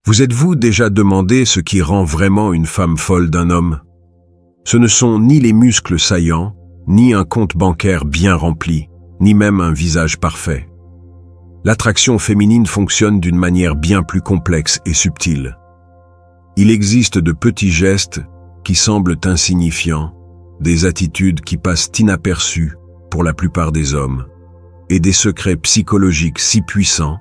Vous êtes-vous déjà demandé ce qui rend vraiment une femme folle d'un homme? Ce ne sont ni les muscles saillants, ni un compte bancaire bien rempli, ni même un visage parfait. L'attraction féminine fonctionne d'une manière bien plus complexe et subtile. Il existe de petits gestes qui semblent insignifiants, des attitudes qui passent inaperçues pour la plupart des hommes, et des secrets psychologiques si puissants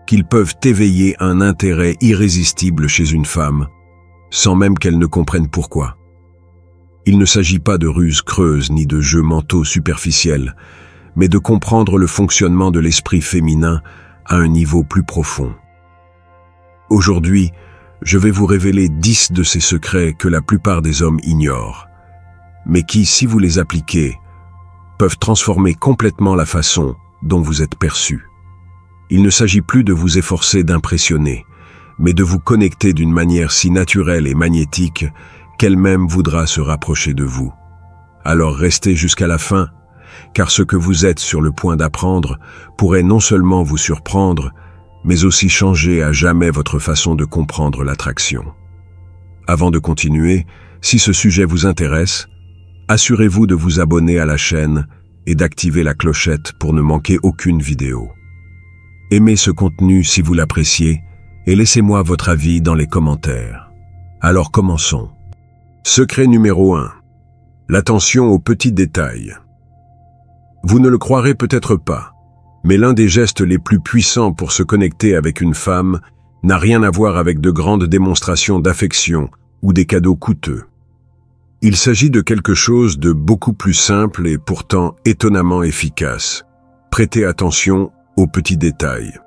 qu'ils peuvent éveiller un intérêt irrésistible chez une femme, sans même qu'elle ne comprenne pourquoi. Il ne s'agit pas de ruses creuses ni de jeux mentaux superficiels, mais de comprendre le fonctionnement de l'esprit féminin à un niveau plus profond. Aujourd'hui, je vais vous révéler 10 de ces secrets que la plupart des hommes ignorent, mais qui, si vous les appliquez, peuvent transformer complètement la façon dont vous êtes perçu. Il ne s'agit plus de vous efforcer d'impressionner, mais de vous connecter d'une manière si naturelle et magnétique qu'elle-même voudra se rapprocher de vous. Alors restez jusqu'à la fin, car ce que vous êtes sur le point d'apprendre pourrait non seulement vous surprendre, mais aussi changer à jamais votre façon de comprendre l'attraction. Avant de continuer, si ce sujet vous intéresse, assurez-vous de vous abonner à la chaîne et d'activer la clochette pour ne manquer aucune vidéo. Aimez ce contenu si vous l'appréciez et laissez-moi votre avis dans les commentaires. Alors commençons. Secret numéro 1. L'attention aux petits détails. Vous ne le croirez peut-être pas, mais l'un des gestes les plus puissants pour se connecter avec une femme n'a rien à voir avec de grandes démonstrations d'affection ou des cadeaux coûteux. Il s'agit de quelque chose de beaucoup plus simple et pourtant étonnamment efficace. Prêtez attention aux petits détails.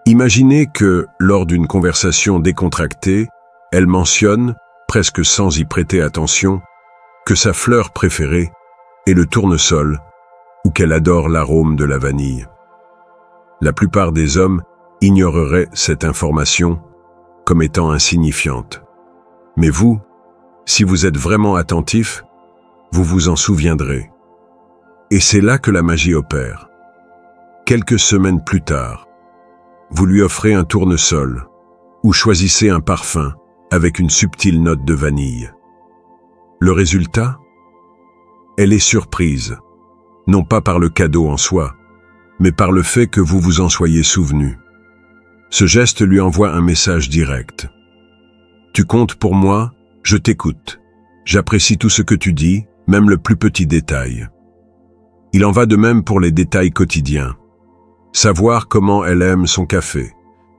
Imaginez que, lors d'une conversation décontractée, elle mentionne, presque sans y prêter attention, que sa fleur préférée est le tournesol ou qu'elle adore l'arôme de la vanille. La plupart des hommes ignoreraient cette information comme étant insignifiante. Mais vous, si vous êtes vraiment attentif, vous vous en souviendrez. Et c'est là que la magie opère. Quelques semaines plus tard, vous lui offrez un tournesol ou choisissez un parfum avec une subtile note de vanille. Le résultat? Elle est surprise, non pas par le cadeau en soi, mais par le fait que vous vous en soyez souvenu. Ce geste lui envoie un message direct. Tu comptes pour moi, je t'écoute. J'apprécie tout ce que tu dis, même le plus petit détail. Il en va de même pour les détails quotidiens. Savoir comment elle aime son café,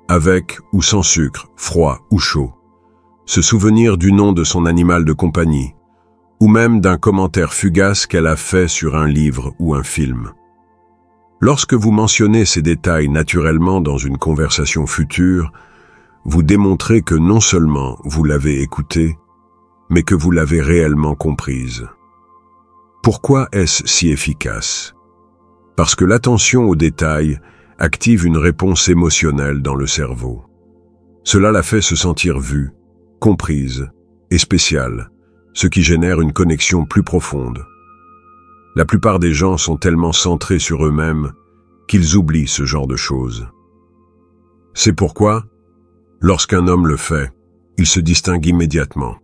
avec ou sans sucre, froid ou chaud. Se souvenir du nom de son animal de compagnie, ou même d'un commentaire fugace qu'elle a fait sur un livre ou un film. Lorsque vous mentionnez ces détails naturellement dans une conversation future, vous démontrez que non seulement vous l'avez écoutée, mais que vous l'avez réellement comprise. Pourquoi est-ce si efficace? Parce que l'attention aux détails active une réponse émotionnelle dans le cerveau. Cela la fait se sentir vue, comprise et spéciale, ce qui génère une connexion plus profonde. La plupart des gens sont tellement centrés sur eux-mêmes qu'ils oublient ce genre de choses. C'est pourquoi, lorsqu'un homme le fait, il se distingue immédiatement.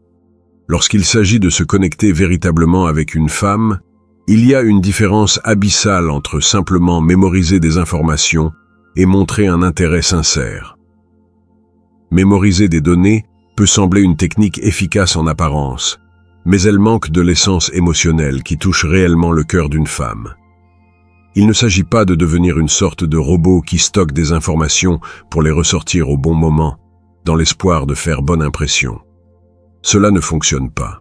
Lorsqu'il s'agit de se connecter véritablement avec une femme, il y a une différence abyssale entre simplement mémoriser des informations et montrer un intérêt sincère. Mémoriser des données peut sembler une technique efficace en apparence, mais elle manque de l'essence émotionnelle qui touche réellement le cœur d'une femme. Il ne s'agit pas de devenir une sorte de robot qui stocke des informations pour les ressortir au bon moment, dans l'espoir de faire bonne impression. Cela ne fonctionne pas.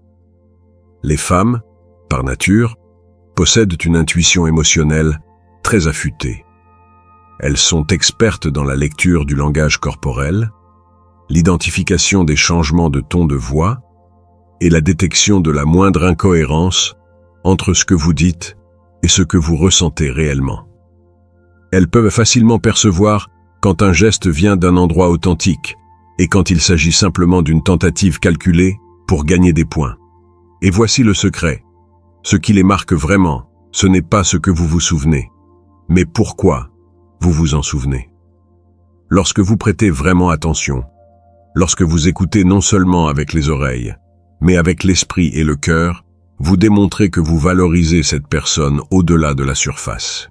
Les femmes, par nature, possèdent une intuition émotionnelle très affûtée. Elles sont expertes dans la lecture du langage corporel, l'identification des changements de ton de voix et la détection de la moindre incohérence entre ce que vous dites et ce que vous ressentez réellement. Elles peuvent facilement percevoir quand un geste vient d'un endroit authentique et quand il s'agit simplement d'une tentative calculée pour gagner des points. Et voici le secret. Ce qui les marque vraiment, ce n'est pas ce que vous vous souvenez, mais pourquoi vous vous en souvenez. Lorsque vous prêtez vraiment attention, lorsque vous écoutez non seulement avec les oreilles, mais avec l'esprit et le cœur, vous démontrez que vous valorisez cette personne au-delà de la surface.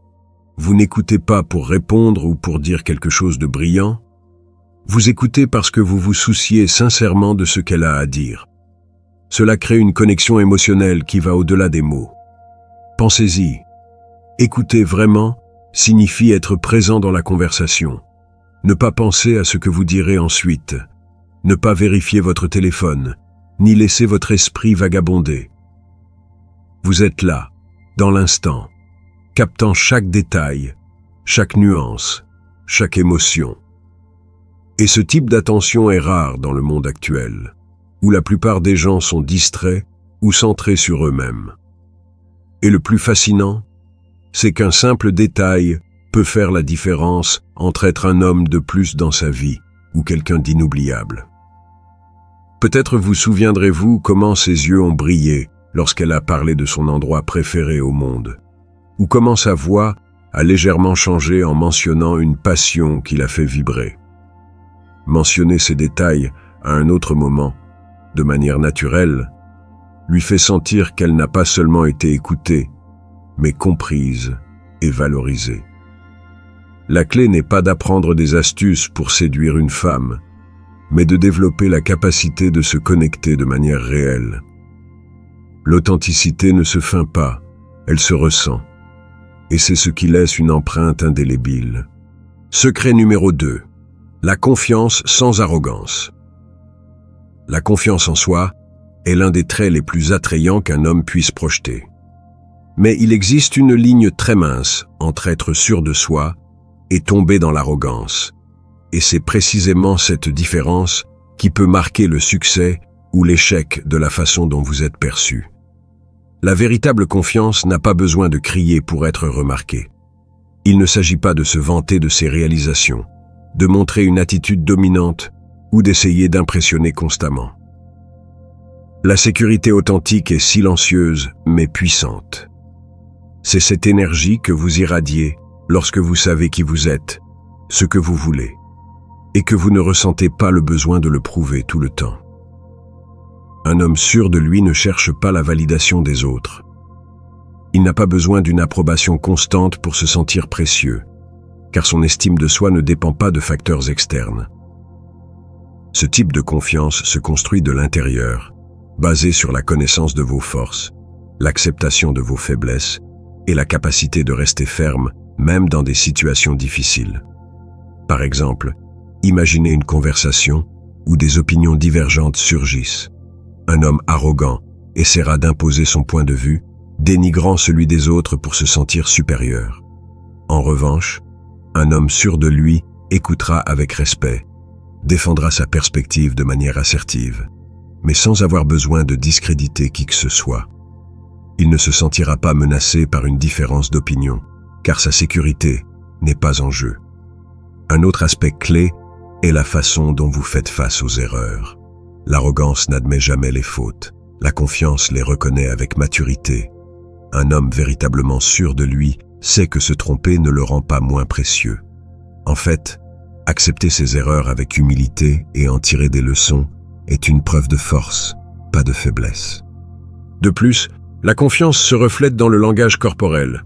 Vous n'écoutez pas pour répondre ou pour dire quelque chose de brillant. Vous écoutez parce que vous vous souciez sincèrement de ce qu'elle a à dire. Cela crée une connexion émotionnelle qui va au-delà des mots. Pensez-y. Écouter vraiment signifie être présent dans la conversation. Ne pas penser à ce que vous direz ensuite. Ne pas vérifier votre téléphone, ni laisser votre esprit vagabonder. Vous êtes là, dans l'instant, captant chaque détail, chaque nuance, chaque émotion. Et ce type d'attention est rare dans le monde actuel, où la plupart des gens sont distraits ou centrés sur eux-mêmes. Et le plus fascinant, c'est qu'un simple détail peut faire la différence entre être un homme de plus dans sa vie ou quelqu'un d'inoubliable. Peut-être vous souviendrez-vous comment ses yeux ont brillé lorsqu'elle a parlé de son endroit préféré au monde, ou comment sa voix a légèrement changé en mentionnant une passion qui l'a fait vibrer. Mentionner ces détails à un autre moment, de manière naturelle, lui fait sentir qu'elle n'a pas seulement été écoutée, mais comprise et valorisée. La clé n'est pas d'apprendre des astuces pour séduire une femme, mais de développer la capacité de se connecter de manière réelle. L'authenticité ne se feint pas, elle se ressent. Et c'est ce qui laisse une empreinte indélébile. Secret numéro 2. La confiance sans arrogance. La confiance en soi est l'un des traits les plus attrayants qu'un homme puisse projeter. Mais il existe une ligne très mince entre être sûr de soi et tomber dans l'arrogance. Et c'est précisément cette différence qui peut marquer le succès ou l'échec de la façon dont vous êtes perçu. La véritable confiance n'a pas besoin de crier pour être remarquée. Il ne s'agit pas de se vanter de ses réalisations, de montrer une attitude dominante ou d'essayer d'impressionner constamment. La sécurité authentique est silencieuse mais puissante. C'est cette énergie que vous irradiez lorsque vous savez qui vous êtes, ce que vous voulez, et que vous ne ressentez pas le besoin de le prouver tout le temps. Un homme sûr de lui ne cherche pas la validation des autres. Il n'a pas besoin d'une approbation constante pour se sentir précieux, car son estime de soi ne dépend pas de facteurs externes. Ce type de confiance se construit de l'intérieur, basé sur la connaissance de vos forces, l'acceptation de vos faiblesses et la capacité de rester ferme même dans des situations difficiles. Par exemple, imaginez une conversation où des opinions divergentes surgissent. Un homme arrogant essaiera d'imposer son point de vue, dénigrant celui des autres pour se sentir supérieur. En revanche, un homme sûr de lui écoutera avec respect, défendra sa perspective de manière assertive, mais sans avoir besoin de discréditer qui que ce soit. Il ne se sentira pas menacé par une différence d'opinion, car sa sécurité n'est pas en jeu. Un autre aspect clé est la façon dont vous faites face aux erreurs. L'arrogance n'admet jamais les fautes, la confiance les reconnaît avec maturité. Un homme véritablement sûr de lui sait que se tromper ne le rend pas moins précieux. En fait, accepter ses erreurs avec humilité et en tirer des leçons est une preuve de force, pas de faiblesse. De plus, la confiance se reflète dans le langage corporel.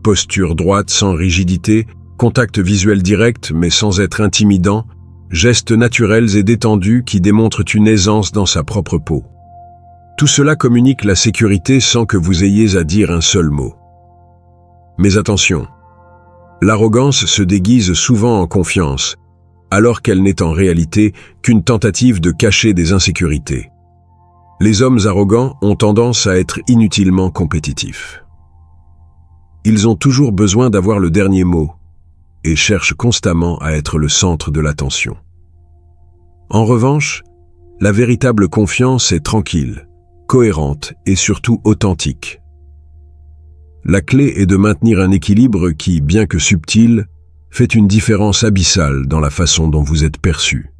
Posture droite sans rigidité, contact visuel direct mais sans être intimidant, gestes naturels et détendus qui démontrent une aisance dans sa propre peau. Tout cela communique la sécurité sans que vous ayez à dire un seul mot. Mais attention, l'arrogance se déguise souvent en confiance, alors qu'elle n'est en réalité qu'une tentative de cacher des insécurités. Les hommes arrogants ont tendance à être inutilement compétitifs. Ils ont toujours besoin d'avoir le dernier mot et cherchent constamment à être le centre de l'attention. En revanche, la véritable confiance est tranquille, cohérente et surtout authentique. La clé est de maintenir un équilibre qui, bien que subtil, fait une différence abyssale dans la façon dont vous êtes perçu.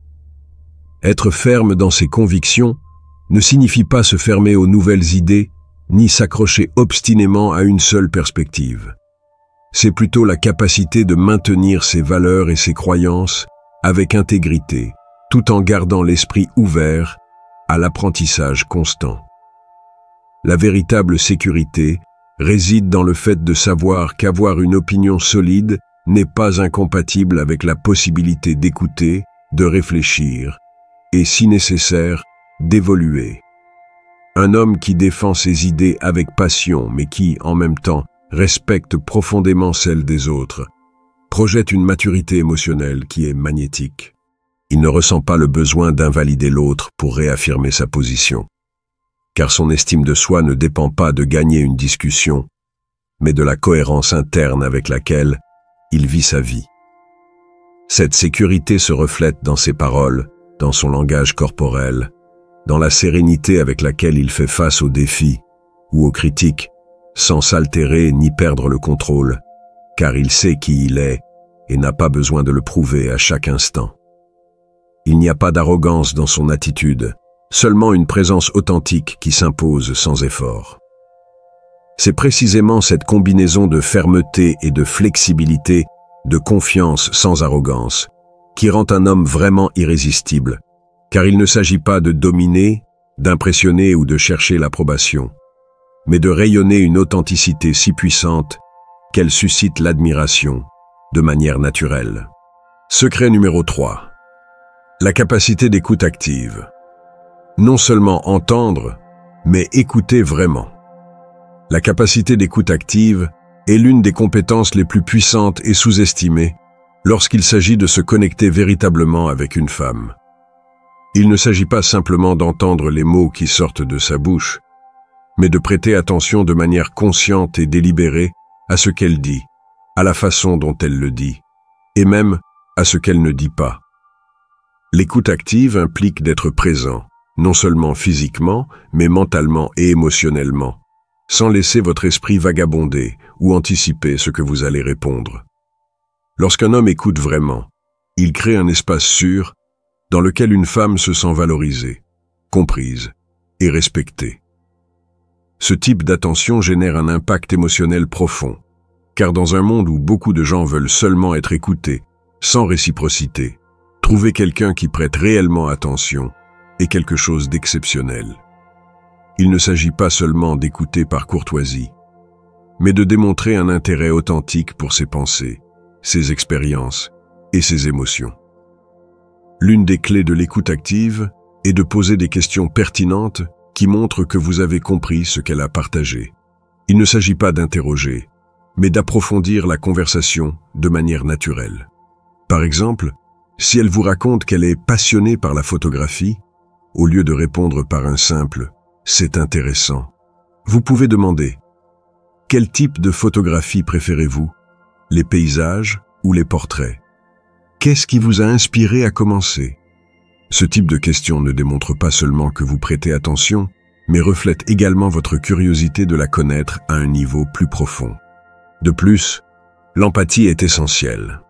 Être ferme dans ses convictions ne signifie pas se fermer aux nouvelles idées, ni s'accrocher obstinément à une seule perspective. C'est plutôt la capacité de maintenir ses valeurs et ses croyances avec intégrité, tout en gardant l'esprit ouvert à l'apprentissage constant. La véritable sécurité réside dans le fait de savoir qu'avoir une opinion solide n'est pas incompatible avec la possibilité d'écouter, de réfléchir et, si nécessaire, d'évoluer. Un homme qui défend ses idées avec passion, mais qui, en même temps, respecte profondément celles des autres, projette une maturité émotionnelle qui est magnétique. Il ne ressent pas le besoin d'invalider l'autre pour réaffirmer sa position, car son estime de soi ne dépend pas de gagner une discussion, mais de la cohérence interne avec laquelle il vit sa vie. Cette sécurité se reflète dans ses paroles, dans son langage corporel, dans la sérénité avec laquelle il fait face aux défis ou aux critiques, sans s'altérer ni perdre le contrôle, car il sait qui il est et n'a pas besoin de le prouver à chaque instant. Il n'y a pas d'arrogance dans son attitude, seulement une présence authentique qui s'impose sans effort. C'est précisément cette combinaison de fermeté et de flexibilité, de confiance sans arrogance, qui rend un homme vraiment irrésistible, car il ne s'agit pas de dominer, d'impressionner ou de chercher l'approbation, mais de rayonner une authenticité si puissante qu'elle suscite l'admiration de manière naturelle. Secret numéro 3. La capacité d'écoute active. Non seulement entendre, mais écouter vraiment. La capacité d'écoute active est l'une des compétences les plus puissantes et sous-estimées lorsqu'il s'agit de se connecter véritablement avec une femme. Il ne s'agit pas simplement d'entendre les mots qui sortent de sa bouche, mais de prêter attention de manière consciente et délibérée à ce qu'elle dit, à la façon dont elle le dit, et même à ce qu'elle ne dit pas. L'écoute active implique d'être présent, non seulement physiquement, mais mentalement et émotionnellement, sans laisser votre esprit vagabonder ou anticiper ce que vous allez répondre. Lorsqu'un homme écoute vraiment, il crée un espace sûr dans lequel une femme se sent valorisée, comprise et respectée. Ce type d'attention génère un impact émotionnel profond, car dans un monde où beaucoup de gens veulent seulement être écoutés, sans réciprocité, trouver quelqu'un qui prête réellement attention est quelque chose d'exceptionnel. Il ne s'agit pas seulement d'écouter par courtoisie, mais de démontrer un intérêt authentique pour ses pensées, ses expériences et ses émotions. L'une des clés de l'écoute active est de poser des questions pertinentes qui montrent que vous avez compris ce qu'elle a partagé. Il ne s'agit pas d'interroger, mais d'approfondir la conversation de manière naturelle. Par exemple, si elle vous raconte qu'elle est passionnée par la photographie, au lieu de répondre par un simple « c'est intéressant », vous pouvez demander « quel type de photographie préférez-vous ? Les paysages ou les portraits ? Qu'est-ce qui vous a inspiré à commencer ?» Ce type de question ne démontre pas seulement que vous prêtez attention, mais reflète également votre curiosité de la connaître à un niveau plus profond. De plus, l'empathie est essentielle.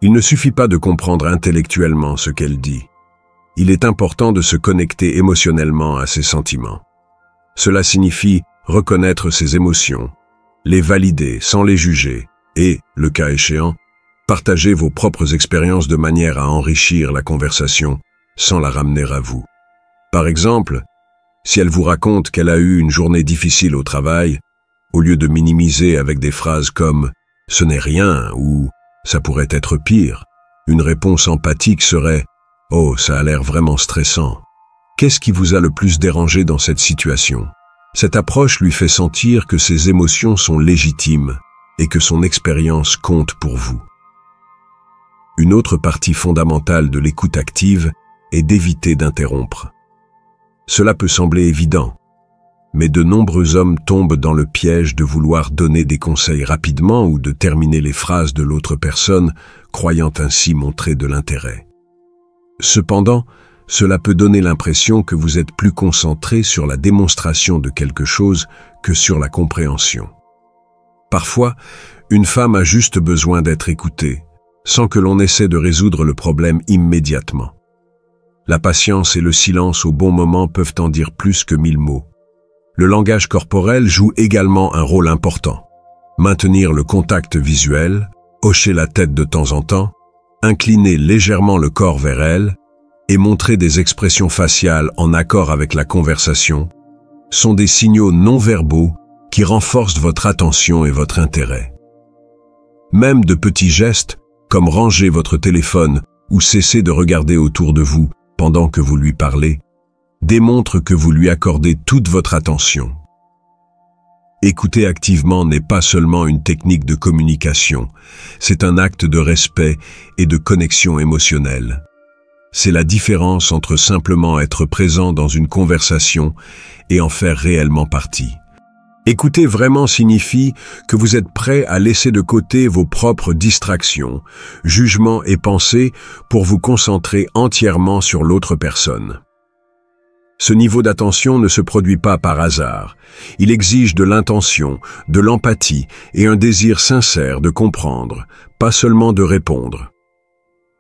Il ne suffit pas de comprendre intellectuellement ce qu'elle dit. Il est important de se connecter émotionnellement à ses sentiments. Cela signifie reconnaître ses émotions, les valider sans les juger et, le cas échéant, partager vos propres expériences de manière à enrichir la conversation sans la ramener à vous. Par exemple, si elle vous raconte qu'elle a eu une journée difficile au travail, au lieu de minimiser avec des phrases comme « ce n'est rien » ou « ça pourrait être pire », une réponse empathique serait « oh, ça a l'air vraiment stressant ». Qu'est-ce qui vous a le plus dérangé dans cette situation? Cette approche lui fait sentir que ses émotions sont légitimes et que son expérience compte pour vous. Une autre partie fondamentale de l'écoute active est d'éviter d'interrompre. Cela peut sembler évident, mais de nombreux hommes tombent dans le piège de vouloir donner des conseils rapidement ou de terminer les phrases de l'autre personne, croyant ainsi montrer de l'intérêt. Cependant, cela peut donner l'impression que vous êtes plus concentré sur la démonstration de quelque chose que sur la compréhension. Parfois, une femme a juste besoin d'être écoutée, sans que l'on essaie de résoudre le problème immédiatement. La patience et le silence au bon moment peuvent en dire plus que 1000 mots. Le langage corporel joue également un rôle important. Maintenir le contact visuel, hocher la tête de temps en temps, incliner légèrement le corps vers elle et montrer des expressions faciales en accord avec la conversation sont des signaux non verbaux qui renforcent votre attention et votre intérêt. Même de petits gestes, comme ranger votre téléphone ou cesser de regarder autour de vous pendant que vous lui parlez, démontrent que vous lui accordez toute votre attention. Écouter activement n'est pas seulement une technique de communication, c'est un acte de respect et de connexion émotionnelle. C'est la différence entre simplement être présent dans une conversation et en faire réellement partie. Écouter vraiment signifie que vous êtes prêt à laisser de côté vos propres distractions, jugements et pensées pour vous concentrer entièrement sur l'autre personne. Ce niveau d'attention ne se produit pas par hasard. Il exige de l'intention, de l'empathie et un désir sincère de comprendre, pas seulement de répondre.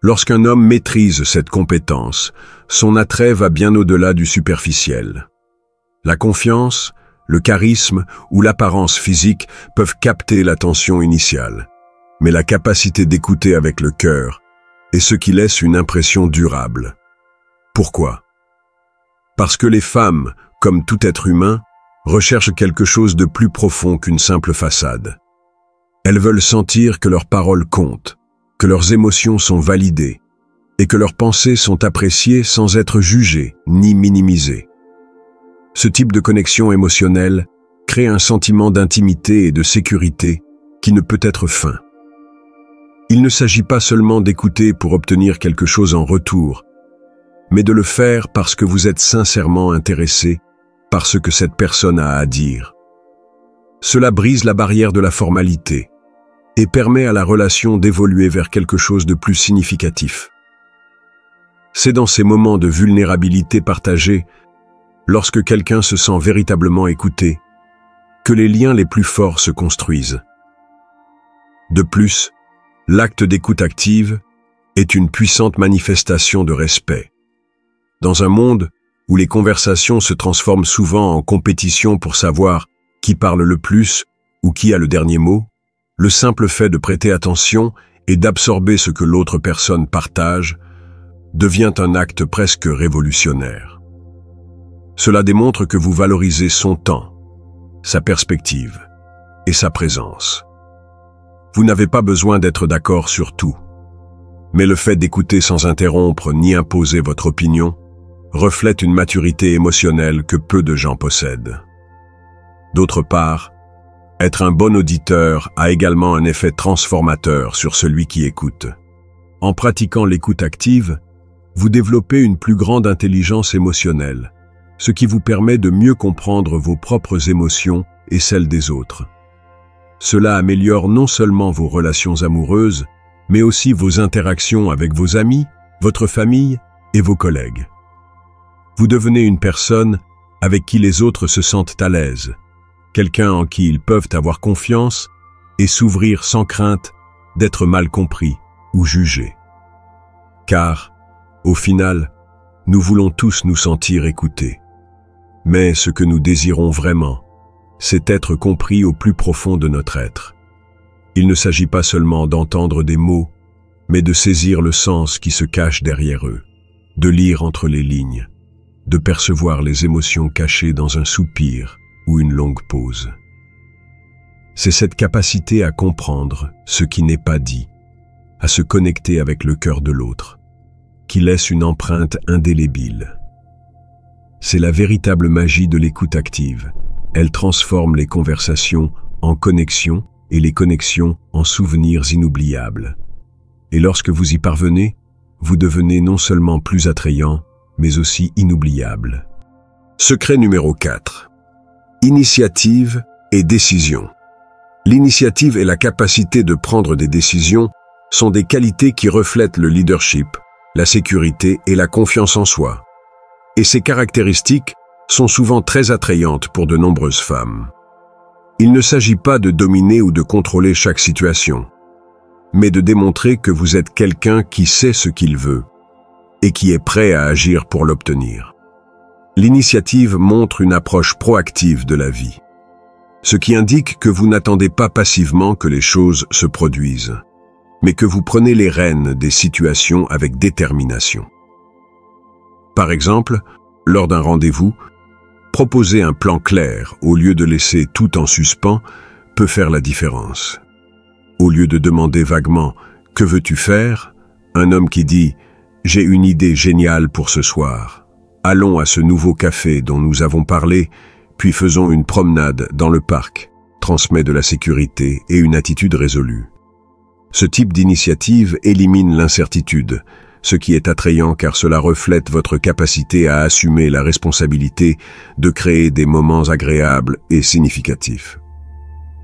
Lorsqu'un homme maîtrise cette compétence, son attrait va bien au-delà du superficiel. La confiance, le charisme ou l'apparence physique peuvent capter l'attention initiale. Mais la capacité d'écouter avec le cœur est ce qui laisse une impression durable. Pourquoi ? Parce que les femmes, comme tout être humain, recherchent quelque chose de plus profond qu'une simple façade. Elles veulent sentir que leurs paroles comptent, que leurs émotions sont validées et que leurs pensées sont appréciées sans être jugées ni minimisées. Ce type de connexion émotionnelle crée un sentiment d'intimité et de sécurité qui ne peut être feint. Il ne s'agit pas seulement d'écouter pour obtenir quelque chose en retour, mais de le faire parce que vous êtes sincèrement intéressé par ce que cette personne a à dire. Cela brise la barrière de la formalité et permet à la relation d'évoluer vers quelque chose de plus significatif. C'est dans ces moments de vulnérabilité partagée, lorsque quelqu'un se sent véritablement écouté, que les liens les plus forts se construisent. De plus, l'acte d'écoute active est une puissante manifestation de respect. Dans un monde où les conversations se transforment souvent en compétition pour savoir qui parle le plus ou qui a le dernier mot, le simple fait de prêter attention et d'absorber ce que l'autre personne partage devient un acte presque révolutionnaire. Cela démontre que vous valorisez son temps, sa perspective et sa présence. Vous n'avez pas besoin d'être d'accord sur tout, mais le fait d'écouter sans interrompre ni imposer votre opinion reflète une maturité émotionnelle que peu de gens possèdent. D'autre part, être un bon auditeur a également un effet transformateur sur celui qui écoute. En pratiquant l'écoute active, vous développez une plus grande intelligence émotionnelle, ce qui vous permet de mieux comprendre vos propres émotions et celles des autres. Cela améliore non seulement vos relations amoureuses, mais aussi vos interactions avec vos amis, votre famille et vos collègues. Vous devenez une personne avec qui les autres se sentent à l'aise, quelqu'un en qui ils peuvent avoir confiance et s'ouvrir sans crainte d'être mal compris ou jugés. Car, au final, nous voulons tous nous sentir écoutés. Mais ce que nous désirons vraiment, c'est être compris au plus profond de notre être. Il ne s'agit pas seulement d'entendre des mots, mais de saisir le sens qui se cache derrière eux, de lire entre les lignes, de percevoir les émotions cachées dans un soupir ou une longue pause. C'est cette capacité à comprendre ce qui n'est pas dit, à se connecter avec le cœur de l'autre, qui laisse une empreinte indélébile. C'est la véritable magie de l'écoute active. Elle transforme les conversations en connexions et les connexions en souvenirs inoubliables. Et lorsque vous y parvenez, vous devenez non seulement plus attrayant, mais aussi inoubliable. Secret numéro 4. Initiative et décision. L'initiative et la capacité de prendre des décisions sont des qualités qui reflètent le leadership, la sécurité et la confiance en soi. Et ces caractéristiques sont souvent très attrayantes pour de nombreuses femmes. Il ne s'agit pas de dominer ou de contrôler chaque situation, mais de démontrer que vous êtes quelqu'un qui sait ce qu'il veut et qui est prêt à agir pour l'obtenir. L'initiative montre une approche proactive de la vie, ce qui indique que vous n'attendez pas passivement que les choses se produisent, mais que vous prenez les rênes des situations avec détermination. Par exemple, lors d'un rendez-vous, proposer un plan clair au lieu de laisser tout en suspens peut faire la différence. Au lieu de demander vaguement « Que veux-tu faire ?», un homme qui dit « J'ai une idée géniale pour ce soir. Allons à ce nouveau café dont nous avons parlé, puis faisons une promenade dans le parc », transmet de la sécurité et une attitude résolue. Ce type d'initiative élimine l'incertitude, ce qui est attrayant car cela reflète votre capacité à assumer la responsabilité de créer des moments agréables et significatifs.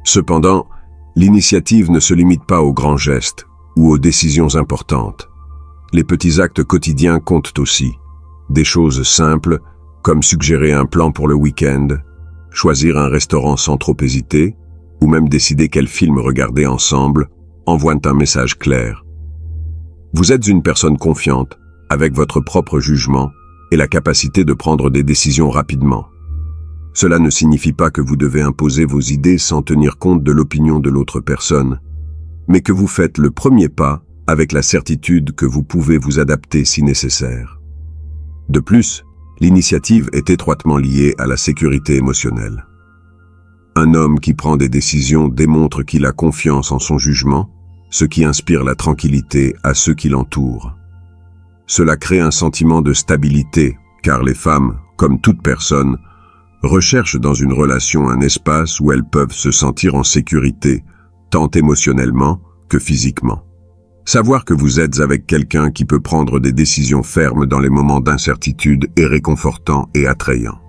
Cependant, l'initiative ne se limite pas aux grands gestes ou aux décisions importantes. Les petits actes quotidiens comptent aussi. Des choses simples, comme suggérer un plan pour le week-end, choisir un restaurant sans trop hésiter, ou même décider quel film regarder ensemble, envoient un message clair. Vous êtes une personne confiante, avec votre propre jugement et la capacité de prendre des décisions rapidement. Cela ne signifie pas que vous devez imposer vos idées sans tenir compte de l'opinion de l'autre personne, mais que vous faites le premier pas avec la certitude que vous pouvez vous adapter si nécessaire. De plus, l'initiative est étroitement liée à la sécurité émotionnelle. Un homme qui prend des décisions démontre qu'il a confiance en son jugement, ce qui inspire la tranquillité à ceux qui l'entourent. Cela crée un sentiment de stabilité, car les femmes, comme toute personne, recherchent dans une relation un espace où elles peuvent se sentir en sécurité, tant émotionnellement que physiquement. Savoir que vous êtes avec quelqu'un qui peut prendre des décisions fermes dans les moments d'incertitude est réconfortant et attrayant.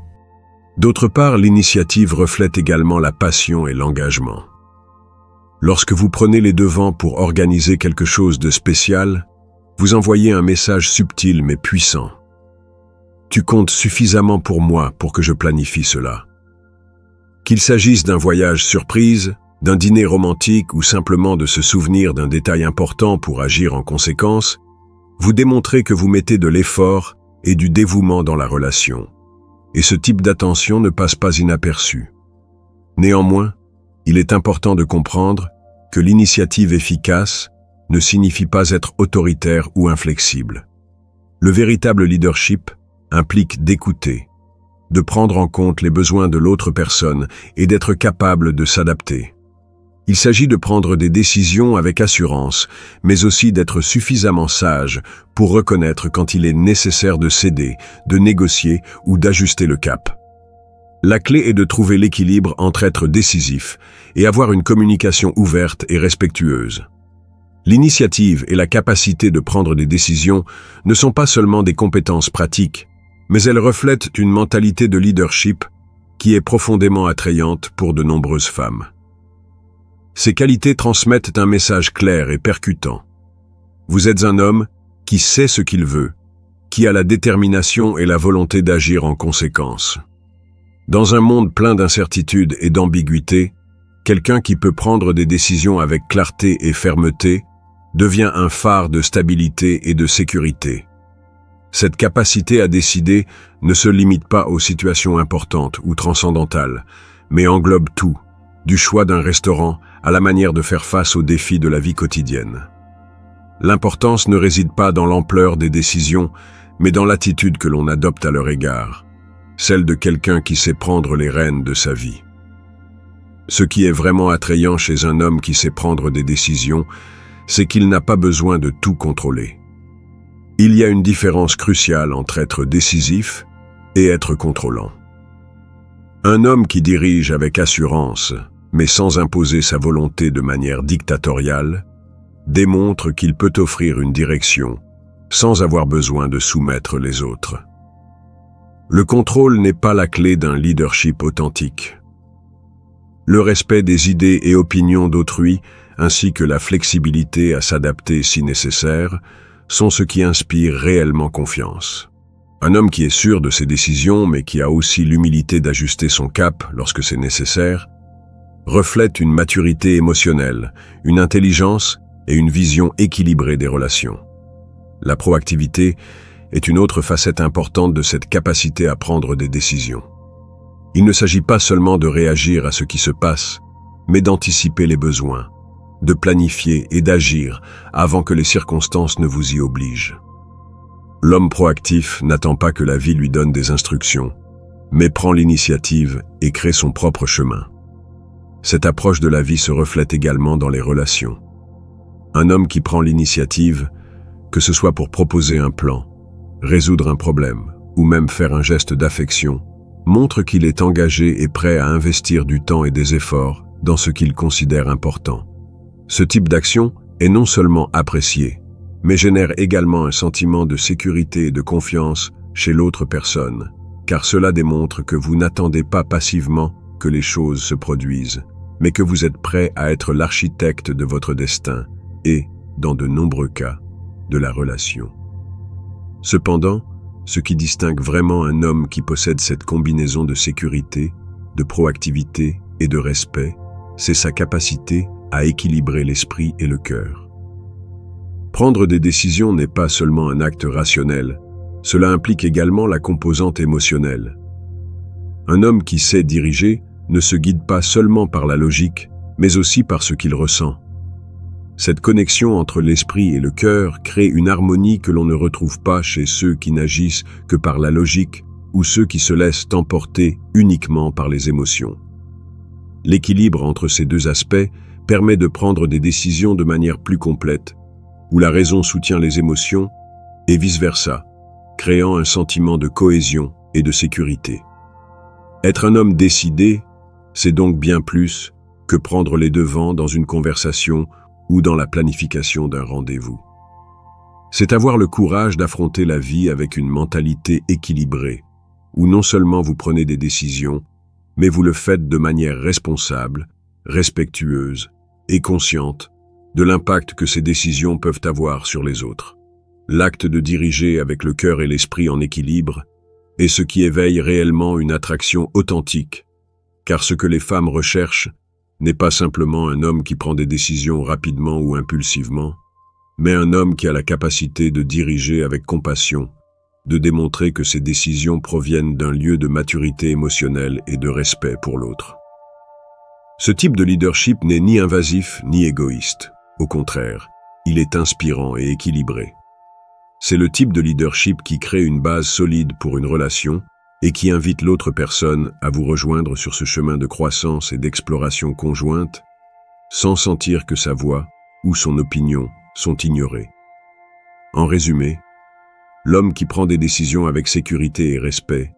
D'autre part, l'initiative reflète également la passion et l'engagement. Lorsque vous prenez les devants pour organiser quelque chose de spécial, vous envoyez un message subtil mais puissant. Tu comptes suffisamment pour moi pour que je planifie cela. Qu'il s'agisse d'un voyage surprise, d'un dîner romantique ou simplement de se souvenir d'un détail important pour agir en conséquence, vous démontrez que vous mettez de l'effort et du dévouement dans la relation. Et ce type d'attention ne passe pas inaperçu. Néanmoins, il est important de comprendre que l'initiative efficace ne signifie pas être autoritaire ou inflexible. Le véritable leadership implique d'écouter, de prendre en compte les besoins de l'autre personne et d'être capable de s'adapter. Il s'agit de prendre des décisions avec assurance, mais aussi d'être suffisamment sage pour reconnaître quand il est nécessaire de céder, de négocier ou d'ajuster le cap. La clé est de trouver l'équilibre entre être décisif et avoir une communication ouverte et respectueuse. L'initiative et la capacité de prendre des décisions ne sont pas seulement des compétences pratiques, mais elles reflètent une mentalité de leadership qui est profondément attrayante pour de nombreuses femmes. Ces qualités transmettent un message clair et percutant. Vous êtes un homme qui sait ce qu'il veut, qui a la détermination et la volonté d'agir en conséquence. Dans un monde plein d'incertitudes et d'ambiguïté, quelqu'un qui peut prendre des décisions avec clarté et fermeté devient un phare de stabilité et de sécurité. Cette capacité à décider ne se limite pas aux situations importantes ou transcendantales, mais englobe tout, du choix d'un restaurant à la manière de faire face aux défis de la vie quotidienne. L'importance ne réside pas dans l'ampleur des décisions, mais dans l'attitude que l'on adopte à leur égard, celle de quelqu'un qui sait prendre les rênes de sa vie. Ce qui est vraiment attrayant chez un homme qui sait prendre des décisions, c'est qu'il n'a pas besoin de tout contrôler. Il y a une différence cruciale entre être décisif et être contrôlant. Un homme qui dirige avec assurance, mais sans imposer sa volonté de manière dictatoriale, démontre qu'il peut offrir une direction sans avoir besoin de soumettre les autres. Le contrôle n'est pas la clé d'un leadership authentique. Le respect des idées et opinions d'autrui, ainsi que la flexibilité à s'adapter si nécessaire, sont ce qui inspire réellement confiance. Un homme qui est sûr de ses décisions, mais qui a aussi l'humilité d'ajuster son cap lorsque c'est nécessaire, reflète une maturité émotionnelle, une intelligence et une vision équilibrée des relations. La proactivité est une autre facette importante de cette capacité à prendre des décisions. Il ne s'agit pas seulement de réagir à ce qui se passe, mais d'anticiper les besoins, de planifier et d'agir avant que les circonstances ne vous y obligent. L'homme proactif n'attend pas que la vie lui donne des instructions, mais prend l'initiative et crée son propre chemin. Cette approche de la vie se reflète également dans les relations. Un homme qui prend l'initiative, que ce soit pour proposer un plan, résoudre un problème ou même faire un geste d'affection, montre qu'il est engagé et prêt à investir du temps et des efforts dans ce qu'il considère important. Ce type d'action est non seulement apprécié, mais génère également un sentiment de sécurité et de confiance chez l'autre personne, car cela démontre que vous n'attendez pas passivement que les choses se produisent, mais que vous êtes prêt à être l'architecte de votre destin et, dans de nombreux cas, de la relation. Cependant, ce qui distingue vraiment un homme qui possède cette combinaison de sécurité, de proactivité et de respect, c'est sa capacité à équilibrer l'esprit et le cœur. Prendre des décisions n'est pas seulement un acte rationnel, cela implique également la composante émotionnelle. Un homme qui sait diriger ne se guide pas seulement par la logique, mais aussi par ce qu'il ressent. Cette connexion entre l'esprit et le cœur crée une harmonie que l'on ne retrouve pas chez ceux qui n'agissent que par la logique ou ceux qui se laissent emporter uniquement par les émotions. L'équilibre entre ces deux aspects permet de prendre des décisions de manière plus complète, où la raison soutient les émotions, et vice-versa, créant un sentiment de cohésion et de sécurité. Être un homme décidé, c'est donc bien plus que prendre les devants dans une conversation ou dans la planification d'un rendez-vous. C'est avoir le courage d'affronter la vie avec une mentalité équilibrée, où non seulement vous prenez des décisions, mais vous le faites de manière responsable, respectueuse et consciente de l'impact que ces décisions peuvent avoir sur les autres. L'acte de diriger avec le cœur et l'esprit en équilibre est ce qui éveille réellement une attraction authentique, car ce que les femmes recherchent n'est pas simplement un homme qui prend des décisions rapidement ou impulsivement, mais un homme qui a la capacité de diriger avec compassion, de démontrer que ses décisions proviennent d'un lieu de maturité émotionnelle et de respect pour l'autre. Ce type de leadership n'est ni invasif ni égoïste. Au contraire, il est inspirant et équilibré. C'est le type de leadership qui crée une base solide pour une relation et qui invite l'autre personne à vous rejoindre sur ce chemin de croissance et d'exploration conjointe, sans sentir que sa voix ou son opinion sont ignorées. En résumé, l'homme qui prend des décisions avec sécurité et respect,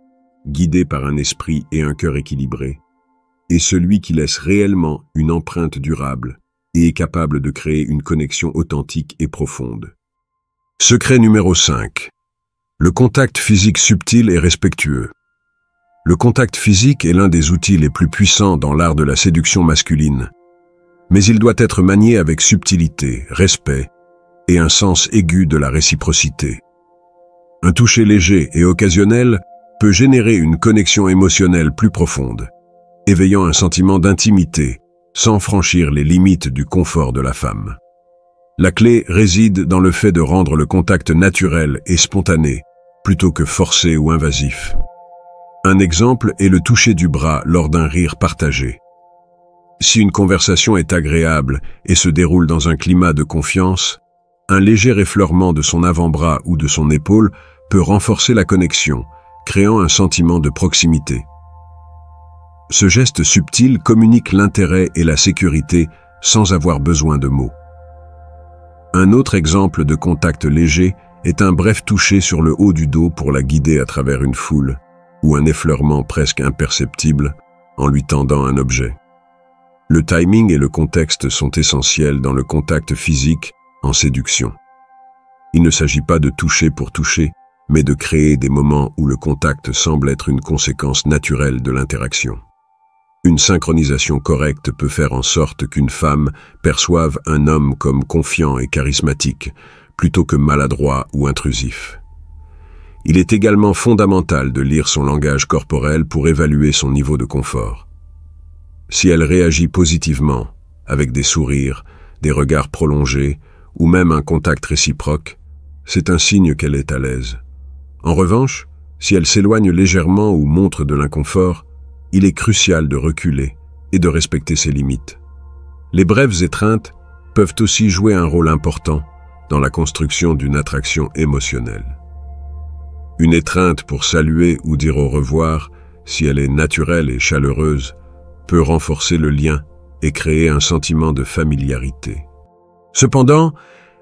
guidé par un esprit et un cœur équilibrés, est celui qui laisse réellement une empreinte durable et est capable de créer une connexion authentique et profonde. Secret numéro 5. Le contact physique subtil et respectueux. Le contact physique est l'un des outils les plus puissants dans l'art de la séduction masculine, mais il doit être manié avec subtilité, respect et un sens aigu de la réciprocité. Un toucher léger et occasionnel peut générer une connexion émotionnelle plus profonde, éveillant un sentiment d'intimité, sans franchir les limites du confort de la femme. La clé réside dans le fait de rendre le contact naturel et spontané, plutôt que forcé ou invasif. Un exemple est le toucher du bras lors d'un rire partagé. Si une conversation est agréable et se déroule dans un climat de confiance, un léger effleurement de son avant-bras ou de son épaule peut renforcer la connexion, créant un sentiment de proximité. Ce geste subtil communique l'intérêt et la sécurité sans avoir besoin de mots. Un autre exemple de contact léger est un bref toucher sur le haut du dos pour la guider à travers une foule, ou un effleurement presque imperceptible en lui tendant un objet. Le timing et le contexte sont essentiels dans le contact physique en séduction. Il ne s'agit pas de toucher pour toucher, mais de créer des moments où le contact semble être une conséquence naturelle de l'interaction. Une synchronisation correcte peut faire en sorte qu'une femme perçoive un homme comme confiant et charismatique, plutôt que maladroit ou intrusif. Il est également fondamental de lire son langage corporel pour évaluer son niveau de confort. Si elle réagit positivement, avec des sourires, des regards prolongés ou même un contact réciproque, c'est un signe qu'elle est à l'aise. En revanche, si elle s'éloigne légèrement ou montre de l'inconfort, il est crucial de reculer et de respecter ses limites. Les brèves étreintes peuvent aussi jouer un rôle important dans la construction d'une attraction émotionnelle. Une étreinte pour saluer ou dire au revoir, si elle est naturelle et chaleureuse, peut renforcer le lien et créer un sentiment de familiarité. Cependant,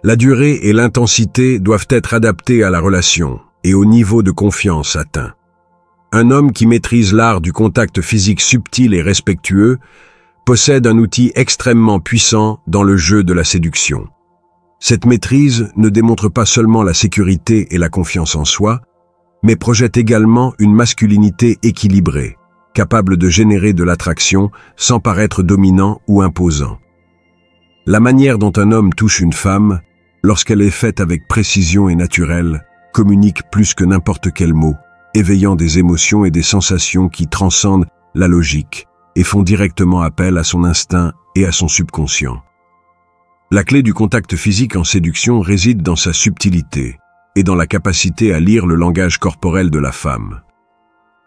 la durée et l'intensité doivent être adaptées à la relation et au niveau de confiance atteint. Un homme qui maîtrise l'art du contact physique subtil et respectueux possède un outil extrêmement puissant dans le jeu de la séduction. Cette maîtrise ne démontre pas seulement la sécurité et la confiance en soi, mais projette également une masculinité équilibrée, capable de générer de l'attraction sans paraître dominant ou imposant. La manière dont un homme touche une femme, lorsqu'elle est faite avec précision et naturelle, communique plus que n'importe quel mot, éveillant des émotions et des sensations qui transcendent la logique et font directement appel à son instinct et à son subconscient. La clé du contact physique en séduction réside dans sa subtilité et dans la capacité à lire le langage corporel de la femme.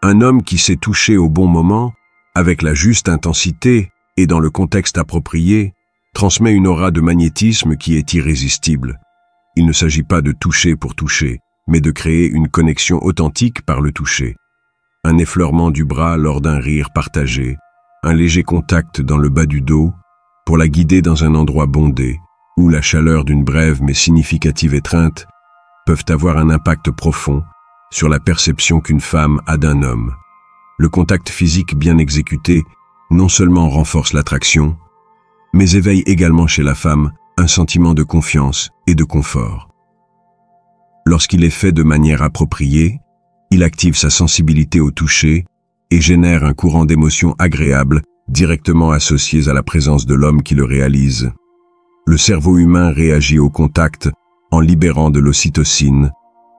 Un homme qui sait toucher au bon moment, avec la juste intensité et dans le contexte approprié, transmet une aura de magnétisme qui est irrésistible. Il ne s'agit pas de toucher pour toucher, mais de créer une connexion authentique par le toucher. Un effleurement du bras lors d'un rire partagé, un léger contact dans le bas du dos, pour la guider dans un endroit bondé, où la chaleur d'une brève mais significative étreinte peuvent avoir un impact profond sur la perception qu'une femme a d'un homme. Le contact physique bien exécuté non seulement renforce l'attraction, mais éveille également chez la femme un sentiment de confiance et de confort. Lorsqu'il est fait de manière appropriée, il active sa sensibilité au toucher et génère un courant d'émotions agréables directement associés à la présence de l'homme qui le réalise. Le cerveau humain réagit au contact en libérant de l'ocytocine,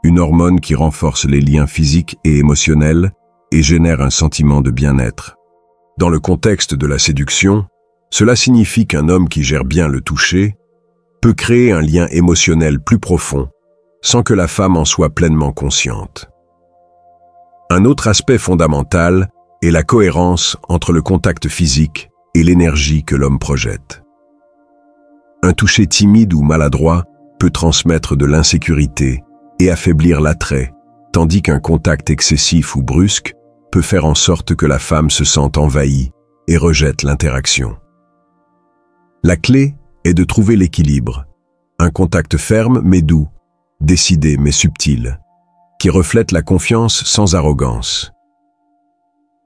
une hormone qui renforce les liens physiques et émotionnels et génère un sentiment de bien-être. Dans le contexte de la séduction, cela signifie qu'un homme qui gère bien le toucher peut créer un lien émotionnel plus profond, sans que la femme en soit pleinement consciente. Un autre aspect fondamental est la cohérence entre le contact physique et l'énergie que l'homme projette. Un toucher timide ou maladroit peut transmettre de l'insécurité et affaiblir l'attrait, tandis qu'un contact excessif ou brusque peut faire en sorte que la femme se sente envahie et rejette l'interaction. La clé est de trouver l'équilibre, un contact ferme mais doux, décidé mais subtil, qui reflète la confiance sans arrogance.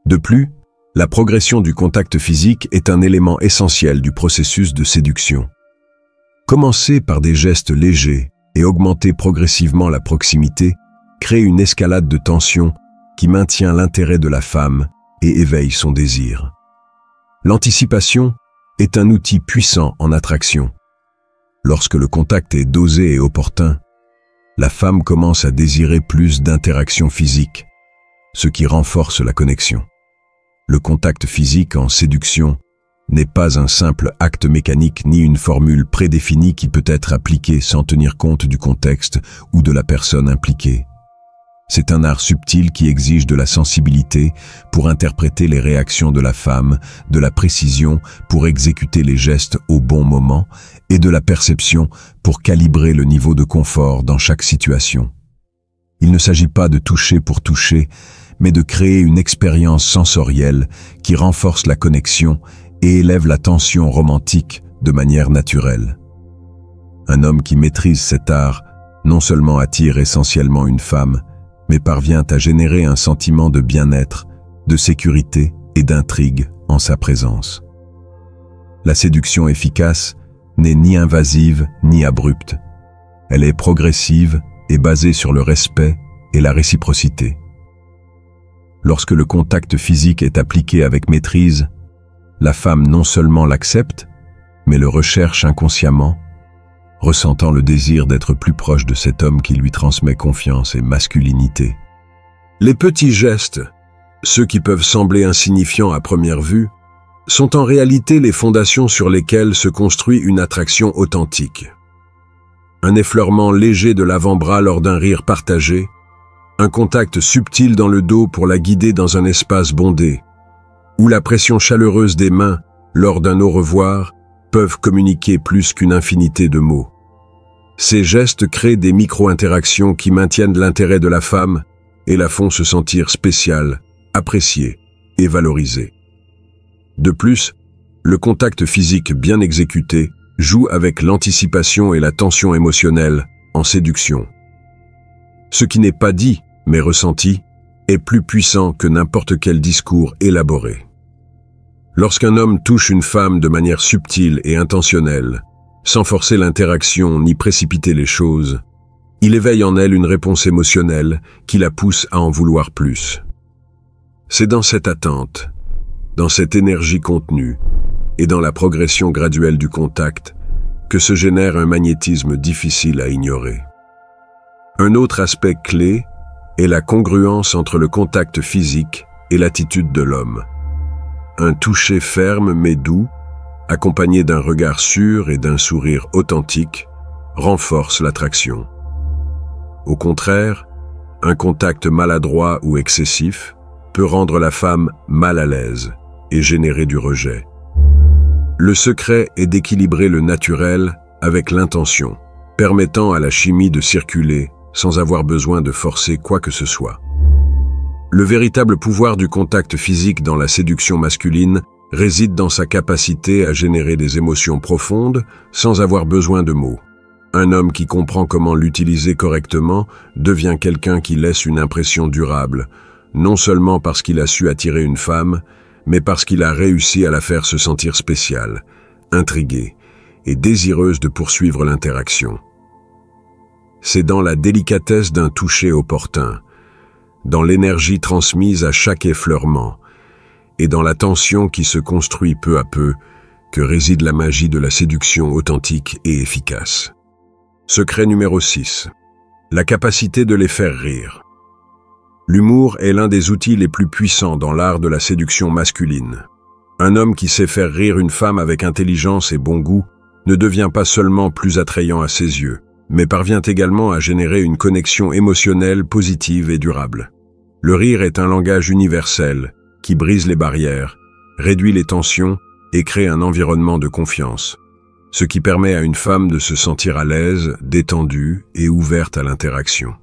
De plus, la progression du contact physique est un élément essentiel du processus de séduction. Commencer par des gestes légers et augmenter progressivement la proximité crée une escalade de tension qui maintient l'intérêt de la femme et éveille son désir. L'anticipation est un outil puissant en attraction. Lorsque le contact est dosé et opportun, la femme commence à désirer plus d'interactions physiques, ce qui renforce la connexion. Le contact physique en séduction n'est pas un simple acte mécanique ni une formule prédéfinie qui peut être appliquée sans tenir compte du contexte ou de la personne impliquée. C'est un art subtil qui exige de la sensibilité pour interpréter les réactions de la femme, de la précision pour exécuter les gestes au bon moment et de la perception pour calibrer le niveau de confort dans chaque situation. Il ne s'agit pas de toucher pour toucher, mais de créer une expérience sensorielle qui renforce la connexion et élève la tension romantique de manière naturelle. Un homme qui maîtrise cet art non seulement attire essentiellement une femme, mais parvient à générer un sentiment de bien-être, de sécurité et d'intrigue en sa présence. La séduction efficace n'est ni invasive ni abrupte. Elle est progressive et basée sur le respect et la réciprocité. Lorsque le contact physique est appliqué avec maîtrise, la femme non seulement l'accepte, mais le recherche inconsciemment, ressentant le désir d'être plus proche de cet homme qui lui transmet confiance et masculinité. Les petits gestes, ceux qui peuvent sembler insignifiants à première vue, sont en réalité les fondations sur lesquelles se construit une attraction authentique. Un effleurement léger de l'avant-bras lors d'un rire partagé, un contact subtil dans le dos pour la guider dans un espace bondé, ou la pression chaleureuse des mains lors d'un au revoir peuvent communiquer plus qu'une infinité de mots. Ces gestes créent des micro-interactions qui maintiennent l'intérêt de la femme et la font se sentir spéciale, appréciée et valorisée. De plus, le contact physique bien exécuté joue avec l'anticipation et la tension émotionnelle en séduction. Ce qui n'est pas dit, mais ressenti, est plus puissant que n'importe quel discours élaboré. Lorsqu'un homme touche une femme de manière subtile et intentionnelle, sans forcer l'interaction ni précipiter les choses, il éveille en elle une réponse émotionnelle qui la pousse à en vouloir plus. C'est dans cette attente, dans cette énergie contenue et dans la progression graduelle du contact que se génère un magnétisme difficile à ignorer. Un autre aspect clé est la congruence entre le contact physique et l'attitude de l'homme. Un toucher ferme mais doux, accompagné d'un regard sûr et d'un sourire authentique, renforce l'attraction. Au contraire, un contact maladroit ou excessif peut rendre la femme mal à l'aise et générer du rejet. Le secret est d'équilibrer le naturel avec l'intention, permettant à la chimie de circuler sans avoir besoin de forcer quoi que ce soit. Le véritable pouvoir du contact physique dans la séduction masculine réside dans sa capacité à générer des émotions profondes sans avoir besoin de mots. Un homme qui comprend comment l'utiliser correctement devient quelqu'un qui laisse une impression durable, non seulement parce qu'il a su attirer une femme, mais parce qu'il a réussi à la faire se sentir spéciale, intriguée et désireuse de poursuivre l'interaction. C'est dans la délicatesse d'un toucher opportun, dans l'énergie transmise à chaque effleurement, et dans la tension qui se construit peu à peu, que réside la magie de la séduction authentique et efficace. Secret numéro 6. La capacité de les faire rire. L'humour est l'un des outils les plus puissants dans l'art de la séduction masculine. Un homme qui sait faire rire une femme avec intelligence et bon goût ne devient pas seulement plus attrayant à ses yeux, mais parvient également à générer une connexion émotionnelle positive et durable. Le rire est un langage universel qui brise les barrières, réduit les tensions et crée un environnement de confiance, ce qui permet à une femme de se sentir à l'aise, détendue et ouverte à l'interaction.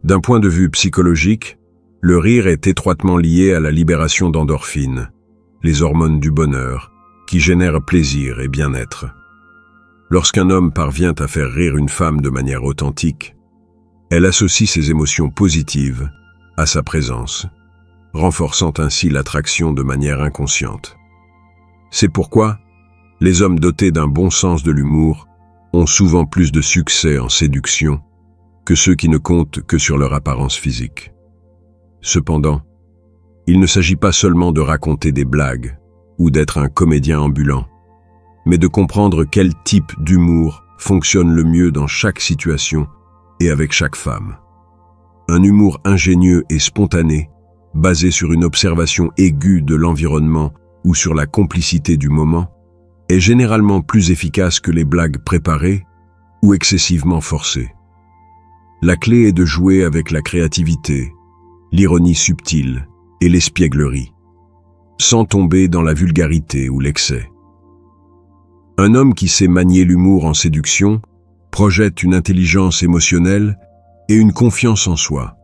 D'un point de vue psychologique, le rire est étroitement lié à la libération d'endorphines, les hormones du bonheur, qui génèrent plaisir et bien-être. Lorsqu'un homme parvient à faire rire une femme de manière authentique, elle associe ses émotions positives à sa présence, renforçant ainsi l'attraction de manière inconsciente. C'est pourquoi les hommes dotés d'un bon sens de l'humour ont souvent plus de succès en séduction que ceux qui ne comptent que sur leur apparence physique. Cependant, il ne s'agit pas seulement de raconter des blagues ou d'être un comédien ambulant, mais de comprendre quel type d'humour fonctionne le mieux dans chaque situation et avec chaque femme. Un humour ingénieux et spontané, basé sur une observation aiguë de l'environnement ou sur la complicité du moment, est généralement plus efficace que les blagues préparées ou excessivement forcées. La clé est de jouer avec la créativité, l'ironie subtile et l'espièglerie, sans tomber dans la vulgarité ou l'excès. Un homme qui sait manier l'humour en séduction projette une intelligence émotionnelle et une confiance en soi.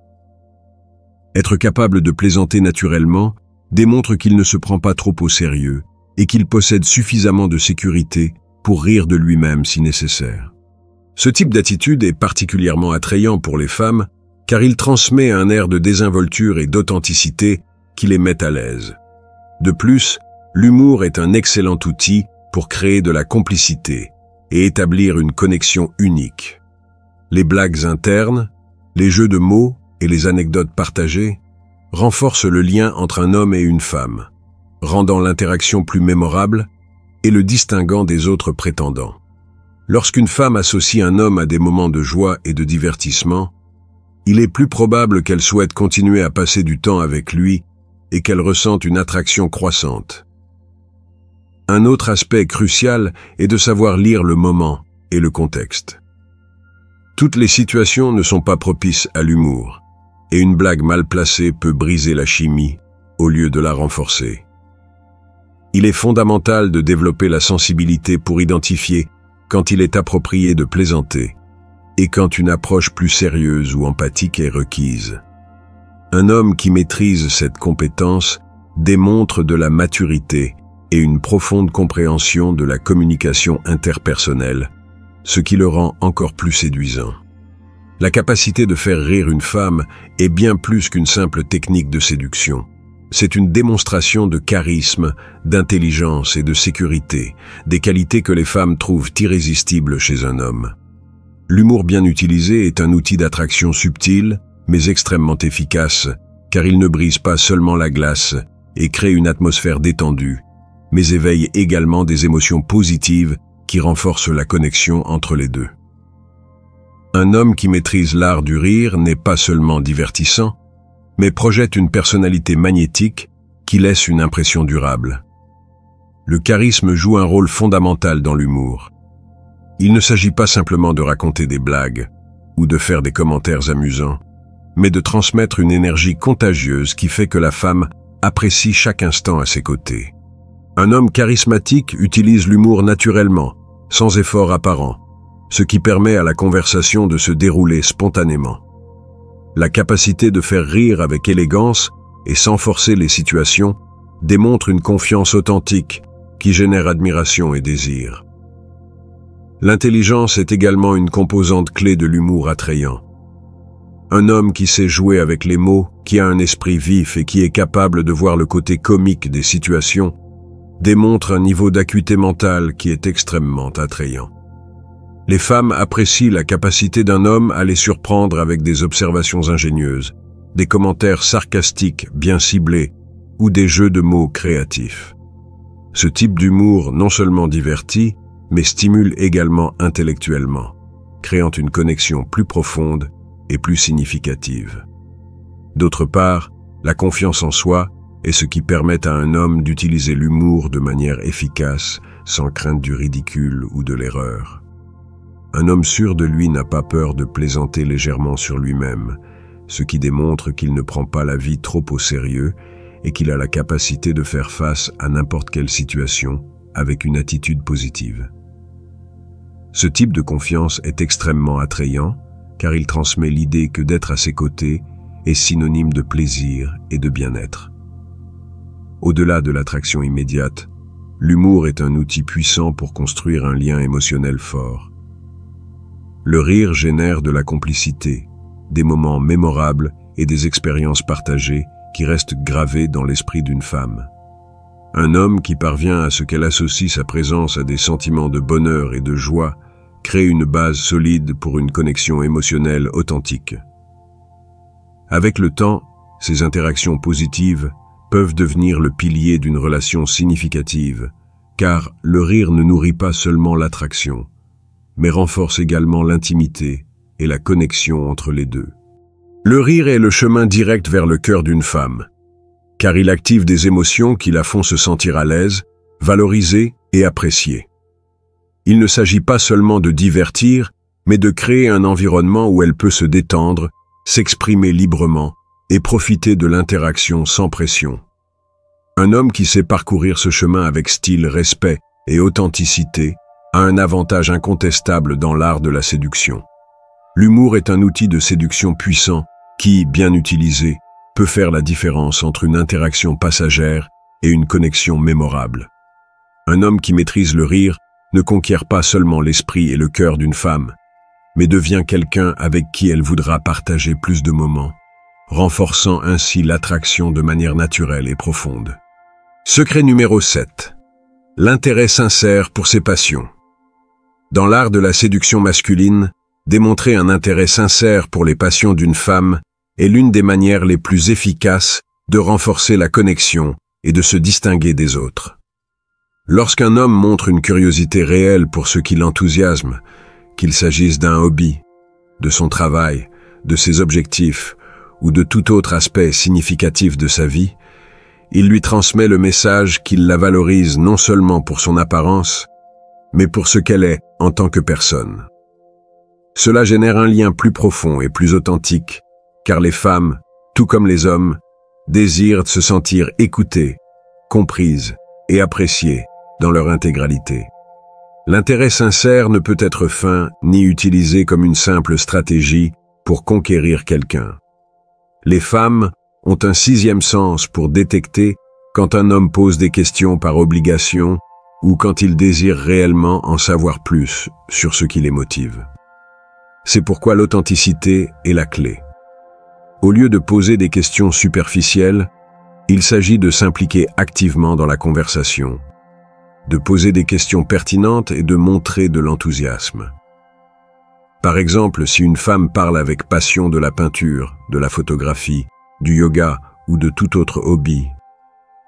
Être capable de plaisanter naturellement démontre qu'il ne se prend pas trop au sérieux et qu'il possède suffisamment de sécurité pour rire de lui-même si nécessaire. Ce type d'attitude est particulièrement attrayant pour les femmes car il transmet un air de désinvolture et d'authenticité qui les met à l'aise. De plus, l'humour est un excellent outil pour créer de la complicité et établir une connexion unique. Les blagues internes, les jeux de mots et les anecdotes partagées renforcent le lien entre un homme et une femme, rendant l'interaction plus mémorable et le distinguant des autres prétendants. Lorsqu'une femme associe un homme à des moments de joie et de divertissement, il est plus probable qu'elle souhaite continuer à passer du temps avec lui et qu'elle ressente une attraction croissante. Un autre aspect crucial est de savoir lire le moment et le contexte. Toutes les situations ne sont pas propices à l'humour, et une blague mal placée peut briser la chimie au lieu de la renforcer. Il est fondamental de développer la sensibilité pour identifier quand il est approprié de plaisanter et quand une approche plus sérieuse ou empathique est requise. Un homme qui maîtrise cette compétence démontre de la maturité et une profonde compréhension de la communication interpersonnelle, ce qui le rend encore plus séduisant. La capacité de faire rire une femme est bien plus qu'une simple technique de séduction. C'est une démonstration de charisme, d'intelligence et de sécurité, des qualités que les femmes trouvent irrésistibles chez un homme. L'humour bien utilisé est un outil d'attraction subtil, mais extrêmement efficace, car il ne brise pas seulement la glace et crée une atmosphère détendue, mais éveille également des émotions positives qui renforcent la connexion entre les deux. Un homme qui maîtrise l'art du rire n'est pas seulement divertissant, mais projette une personnalité magnétique qui laisse une impression durable. Le charisme joue un rôle fondamental dans l'humour. Il ne s'agit pas simplement de raconter des blagues ou de faire des commentaires amusants, mais de transmettre une énergie contagieuse qui fait que la femme apprécie chaque instant à ses côtés. Un homme charismatique utilise l'humour naturellement, sans effort apparent, ce qui permet à la conversation de se dérouler spontanément. La capacité de faire rire avec élégance et sans forcer les situations démontre une confiance authentique qui génère admiration et désir. L'intelligence est également une composante clé de l'humour attrayant. Un homme qui sait jouer avec les mots, qui a un esprit vif et qui est capable de voir le côté comique des situations, démontre un niveau d'acuité mentale qui est extrêmement attrayant. Les femmes apprécient la capacité d'un homme à les surprendre avec des observations ingénieuses, des commentaires sarcastiques bien ciblés ou des jeux de mots créatifs. Ce type d'humour non seulement divertit, mais stimule également intellectuellement, créant une connexion plus profonde et plus significative. D'autre part, la confiance en soi est ce qui permet à un homme d'utiliser l'humour de manière efficace, sans crainte du ridicule ou de l'erreur. Un homme sûr de lui n'a pas peur de plaisanter légèrement sur lui-même, ce qui démontre qu'il ne prend pas la vie trop au sérieux et qu'il a la capacité de faire face à n'importe quelle situation avec une attitude positive. Ce type de confiance est extrêmement attrayant car il transmet l'idée que d'être à ses côtés est synonyme de plaisir et de bien-être. Au-delà de l'attraction immédiate, l'humour est un outil puissant pour construire un lien émotionnel fort. Le rire génère de la complicité, des moments mémorables et des expériences partagées qui restent gravées dans l'esprit d'une femme. Un homme qui parvient à ce qu'elle associe sa présence à des sentiments de bonheur et de joie crée une base solide pour une connexion émotionnelle authentique. Avec le temps, ces interactions positives peuvent devenir le pilier d'une relation significative, car le rire ne nourrit pas seulement l'attraction, mais renforce également l'intimité et la connexion entre les deux. Le rire est le chemin direct vers le cœur d'une femme, car il active des émotions qui la font se sentir à l'aise, valorisée et appréciée. Il ne s'agit pas seulement de divertir, mais de créer un environnement où elle peut se détendre, s'exprimer librement et profiter de l'interaction sans pression. Un homme qui sait parcourir ce chemin avec style, respect et authenticité a un avantage incontestable dans l'art de la séduction. L'humour est un outil de séduction puissant qui, bien utilisé, peut faire la différence entre une interaction passagère et une connexion mémorable. Un homme qui maîtrise le rire ne conquiert pas seulement l'esprit et le cœur d'une femme, mais devient quelqu'un avec qui elle voudra partager plus de moments, renforçant ainsi l'attraction de manière naturelle et profonde. Secret numéro 7. L'intérêt sincère pour ses passions. Dans l'art de la séduction masculine, démontrer un intérêt sincère pour les passions d'une femme est l'une des manières les plus efficaces de renforcer la connexion et de se distinguer des autres. Lorsqu'un homme montre une curiosité réelle pour ce qui l'enthousiasme, qu'il s'agisse d'un hobby, de son travail, de ses objectifs ou de tout autre aspect significatif de sa vie, il lui transmet le message qu'il la valorise non seulement pour son apparence, mais pour ce qu'elle est en tant que personne. Cela génère un lien plus profond et plus authentique, car les femmes, tout comme les hommes, désirent se sentir écoutées, comprises et appréciés dans leur intégralité. L'intérêt sincère ne peut être feint ni utilisé comme une simple stratégie pour conquérir quelqu'un. Les femmes ont un sixième sens pour détecter quand un homme pose des questions par obligation ou quand il désire réellement en savoir plus sur ce qui les motive. C'est pourquoi l'authenticité est la clé. Au lieu de poser des questions superficielles, il s'agit de s'impliquer activement dans la conversation, de poser des questions pertinentes et de montrer de l'enthousiasme. Par exemple, si une femme parle avec passion de la peinture, de la photographie, du yoga ou de tout autre hobby,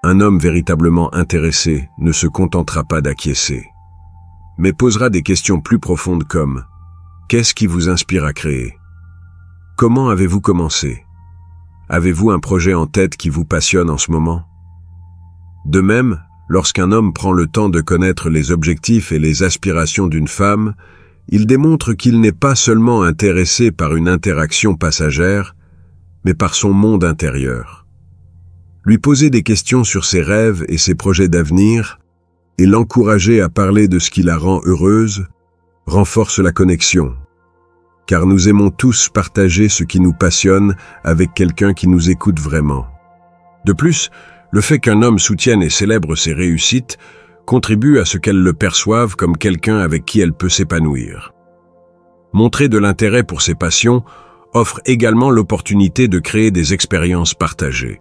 un homme véritablement intéressé ne se contentera pas d'acquiescer, mais posera des questions plus profondes comme « Qu'est-ce qui vous inspire à créer ? Comment avez-vous commencé ? Avez-vous un projet en tête qui vous passionne en ce moment ?» De même, lorsqu'un homme prend le temps de connaître les objectifs et les aspirations d'une femme, il démontre qu'il n'est pas seulement intéressé par une interaction passagère, mais par son monde intérieur. Lui poser des questions sur ses rêves et ses projets d'avenir, et l'encourager à parler de ce qui la rend heureuse, renforce la connexion. Car nous aimons tous partager ce qui nous passionne avec quelqu'un qui nous écoute vraiment. De plus, le fait qu'un homme soutienne et célèbre ses réussites contribue à ce qu'elle le perçoive comme quelqu'un avec qui elle peut s'épanouir. Montrer de l'intérêt pour ses passions offre également l'opportunité de créer des expériences partagées.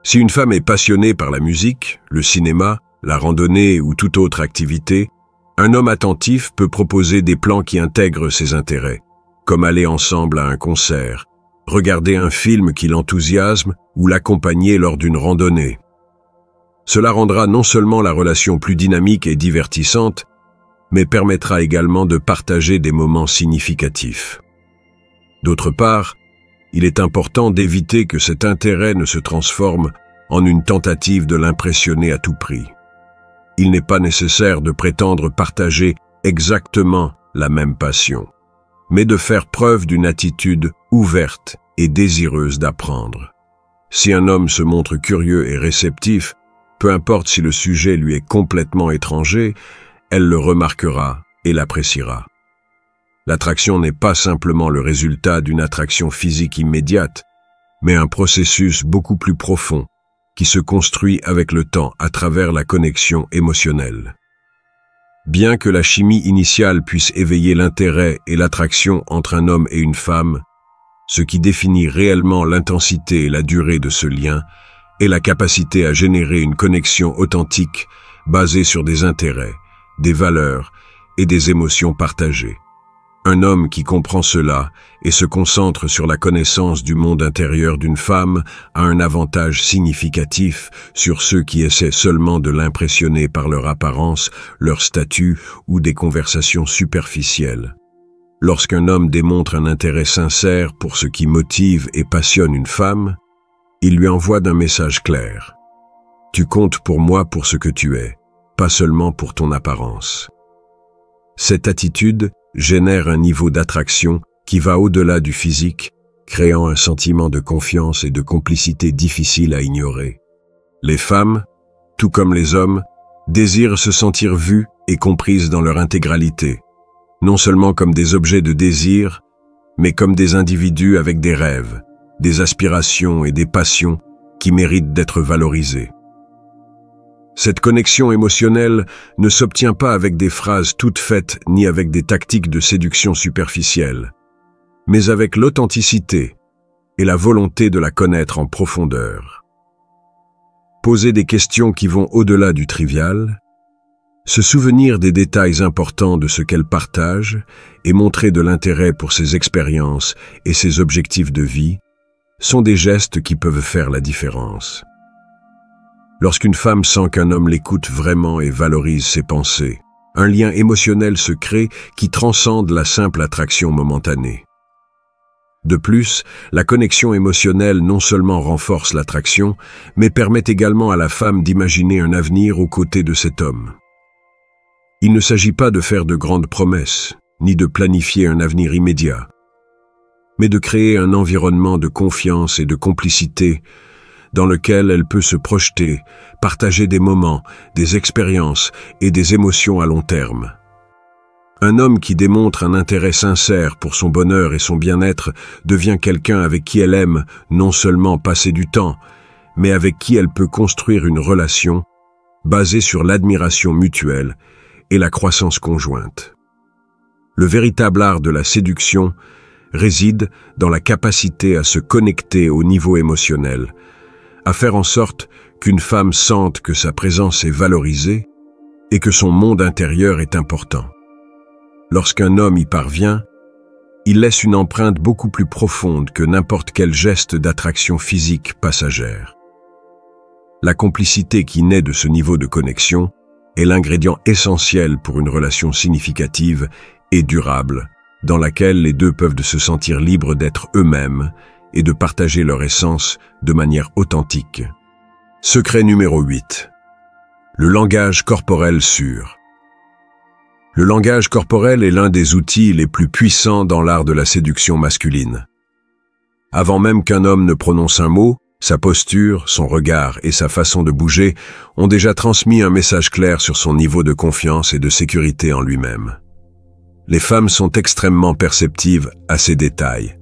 Si une femme est passionnée par la musique, le cinéma, la randonnée ou toute autre activité, un homme attentif peut proposer des plans qui intègrent ses intérêts, comme aller ensemble à un concert, regarder un film qui l'enthousiasme ou l'accompagner lors d'une randonnée. Cela rendra non seulement la relation plus dynamique et divertissante, mais permettra également de partager des moments significatifs. D'autre part, il est important d'éviter que cet intérêt ne se transforme en une tentative de l'impressionner à tout prix. Il n'est pas nécessaire de prétendre partager exactement la même passion, mais de faire preuve d'une attitude ouverte et désireuse d'apprendre. Si un homme se montre curieux et réceptif, peu importe si le sujet lui est complètement étranger, elle le remarquera et l'appréciera. L'attraction n'est pas simplement le résultat d'une attraction physique immédiate, mais un processus beaucoup plus profond qui se construit avec le temps à travers la connexion émotionnelle. Bien que la chimie initiale puisse éveiller l'intérêt et l'attraction entre un homme et une femme, ce qui définit réellement l'intensité et la durée de ce lien est la capacité à générer une connexion authentique basée sur des intérêts, des valeurs et des émotions partagées. Un homme qui comprend cela et se concentre sur la connaissance du monde intérieur d'une femme a un avantage significatif sur ceux qui essaient seulement de l'impressionner par leur apparence, leur statut ou des conversations superficielles. Lorsqu'un homme démontre un intérêt sincère pour ce qui motive et passionne une femme, il lui envoie un message clair. Tu comptes pour moi pour ce que tu es, pas seulement pour ton apparence. Cette attitude génère un niveau d'attraction qui va au-delà du physique, créant un sentiment de confiance et de complicité difficile à ignorer. Les femmes, tout comme les hommes, désirent se sentir vues et comprises dans leur intégralité, non seulement comme des objets de désir, mais comme des individus avec des rêves, des aspirations et des passions qui méritent d'être valorisés. Cette connexion émotionnelle ne s'obtient pas avec des phrases toutes faites ni avec des tactiques de séduction superficielles, mais avec l'authenticité et la volonté de la connaître en profondeur. Poser des questions qui vont au-delà du trivial, se souvenir des détails importants de ce qu'elle partage et montrer de l'intérêt pour ses expériences et ses objectifs de vie sont des gestes qui peuvent faire la différence. Lorsqu'une femme sent qu'un homme l'écoute vraiment et valorise ses pensées, un lien émotionnel se crée qui transcende la simple attraction momentanée. De plus, la connexion émotionnelle non seulement renforce l'attraction, mais permet également à la femme d'imaginer un avenir aux côtés de cet homme. Il ne s'agit pas de faire de grandes promesses, ni de planifier un avenir immédiat, mais de créer un environnement de confiance et de complicité dans lequel elle peut se projeter, partager des moments, des expériences et des émotions à long terme. Un homme qui démontre un intérêt sincère pour son bonheur et son bien-être devient quelqu'un avec qui elle aime non seulement passer du temps, mais avec qui elle peut construire une relation basée sur l'admiration mutuelle et la croissance conjointe. Le véritable art de la séduction réside dans la capacité à se connecter au niveau émotionnel, à faire en sorte qu'une femme sente que sa présence est valorisée et que son monde intérieur est important. Lorsqu'un homme y parvient, il laisse une empreinte beaucoup plus profonde que n'importe quel geste d'attraction physique passagère. La complicité qui naît de ce niveau de connexion est l'ingrédient essentiel pour une relation significative et durable, dans laquelle les deux peuvent se sentir libres d'être eux-mêmes et de partager leur essence de manière authentique. Secret numéro 8. Le langage corporel sûr. Le langage corporel est l'un des outils les plus puissants dans l'art de la séduction masculine. Avant même qu'un homme ne prononce un mot, sa posture, son regard et sa façon de bouger ont déjà transmis un message clair sur son niveau de confiance et de sécurité en lui-même. Les femmes sont extrêmement perceptives à ces détails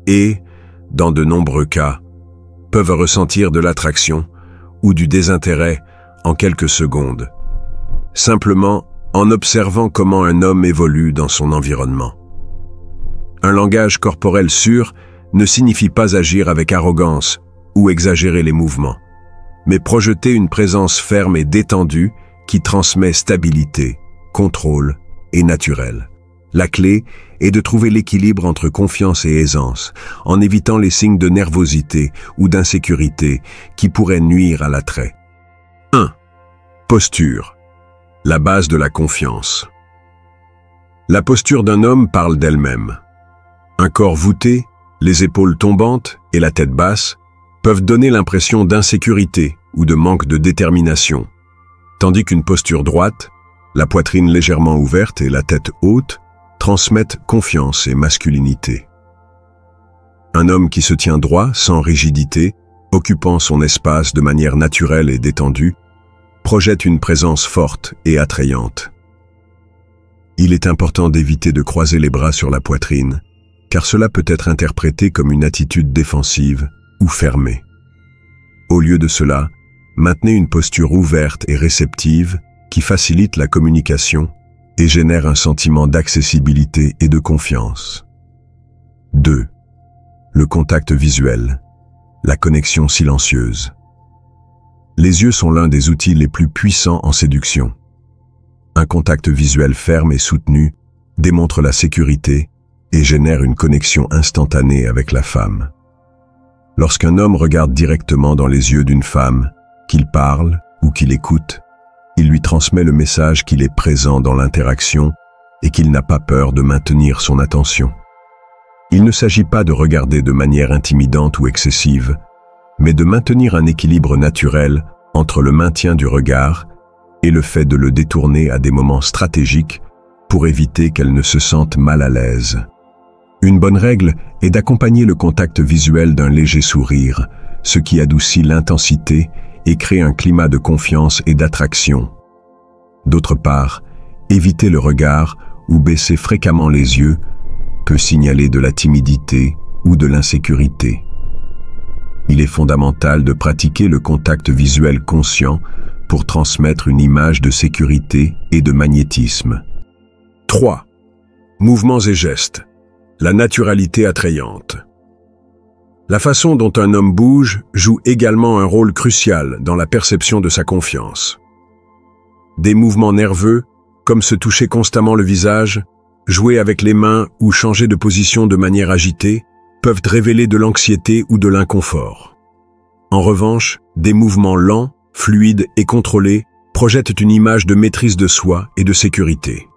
et, dans de nombreux cas, peuvent ressentir de l'attraction ou du désintérêt en quelques secondes, simplement en observant comment un homme évolue dans son environnement. Un langage corporel sûr ne signifie pas agir avec arrogance ou exagérer les mouvements, mais projeter une présence ferme et détendue qui transmet stabilité, contrôle et naturel. La clé est de trouver l'équilibre entre confiance et aisance, en évitant les signes de nervosité ou d'insécurité qui pourraient nuire à l'attrait. 1. Posture. La base de la confiance. La posture d'un homme parle d'elle-même. Un corps voûté, les épaules tombantes et la tête basse peuvent donner l'impression d'insécurité ou de manque de détermination, tandis qu'une posture droite, la poitrine légèrement ouverte et la tête haute, transmettent confiance et masculinité. Un homme qui se tient droit, sans rigidité, occupant son espace de manière naturelle et détendue, projette une présence forte et attrayante. Il est important d'éviter de croiser les bras sur la poitrine, car cela peut être interprété comme une attitude défensive ou fermée. Au lieu de cela, maintenez une posture ouverte et réceptive qui facilite la communication et génère un sentiment d'accessibilité et de confiance. 2. Le contact visuel, la connexion silencieuse. Les yeux sont l'un des outils les plus puissants en séduction. Un contact visuel ferme et soutenu démontre la sécurité et génère une connexion instantanée avec la femme. Lorsqu'un homme regarde directement dans les yeux d'une femme, qu'il parle ou qu'il écoute, il lui transmet le message qu'il est présent dans l'interaction et qu'il n'a pas peur de maintenir son attention. Il ne s'agit pas de regarder de manière intimidante ou excessive, mais de maintenir un équilibre naturel entre le maintien du regard et le fait de le détourner à des moments stratégiques pour éviter qu'elle ne se sente mal à l'aise. Une bonne règle est d'accompagner le contact visuel d'un léger sourire, ce qui adoucit l'intensité et crée un climat de confiance et d'attraction. D'autre part, éviter le regard ou baisser fréquemment les yeux peut signaler de la timidité ou de l'insécurité. Il est fondamental de pratiquer le contact visuel conscient pour transmettre une image de sécurité et de magnétisme. 3. Mouvements et gestes. La naturalité attrayante. La façon dont un homme bouge joue également un rôle crucial dans la perception de sa confiance. Des mouvements nerveux, comme se toucher constamment le visage, jouer avec les mains ou changer de position de manière agitée, peuvent révéler de l'anxiété ou de l'inconfort. En revanche, des mouvements lents, fluides et contrôlés projettent une image de maîtrise de soi et de sécurité.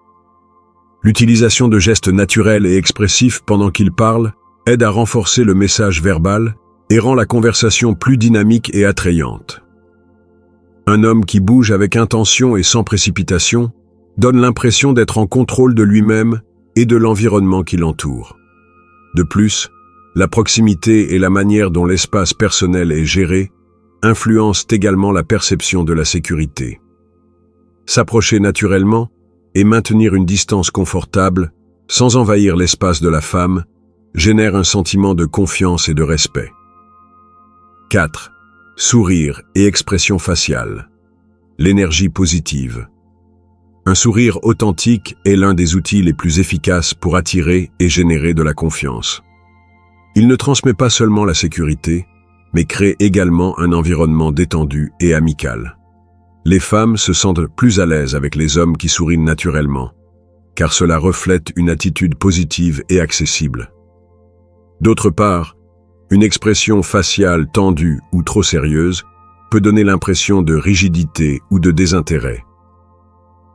L'utilisation de gestes naturels et expressifs pendant qu'il parle aide à renforcer le message verbal et rend la conversation plus dynamique et attrayante. Un homme qui bouge avec intention et sans précipitation donne l'impression d'être en contrôle de lui-même et de l'environnement qui l'entoure. De plus, la proximité et la manière dont l'espace personnel est géré influencent également la perception de la sécurité. S'approcher naturellement et maintenir une distance confortable, sans envahir l'espace de la femme, génère un sentiment de confiance et de respect. 4. Sourire et expression faciale. L'énergie positive. Un sourire authentique est l'un des outils les plus efficaces pour attirer et générer de la confiance. Il ne transmet pas seulement la sécurité, mais crée également un environnement détendu et amical. Les femmes se sentent plus à l'aise avec les hommes qui sourient naturellement, car cela reflète une attitude positive et accessible. D'autre part, une expression faciale tendue ou trop sérieuse peut donner l'impression de rigidité ou de désintérêt.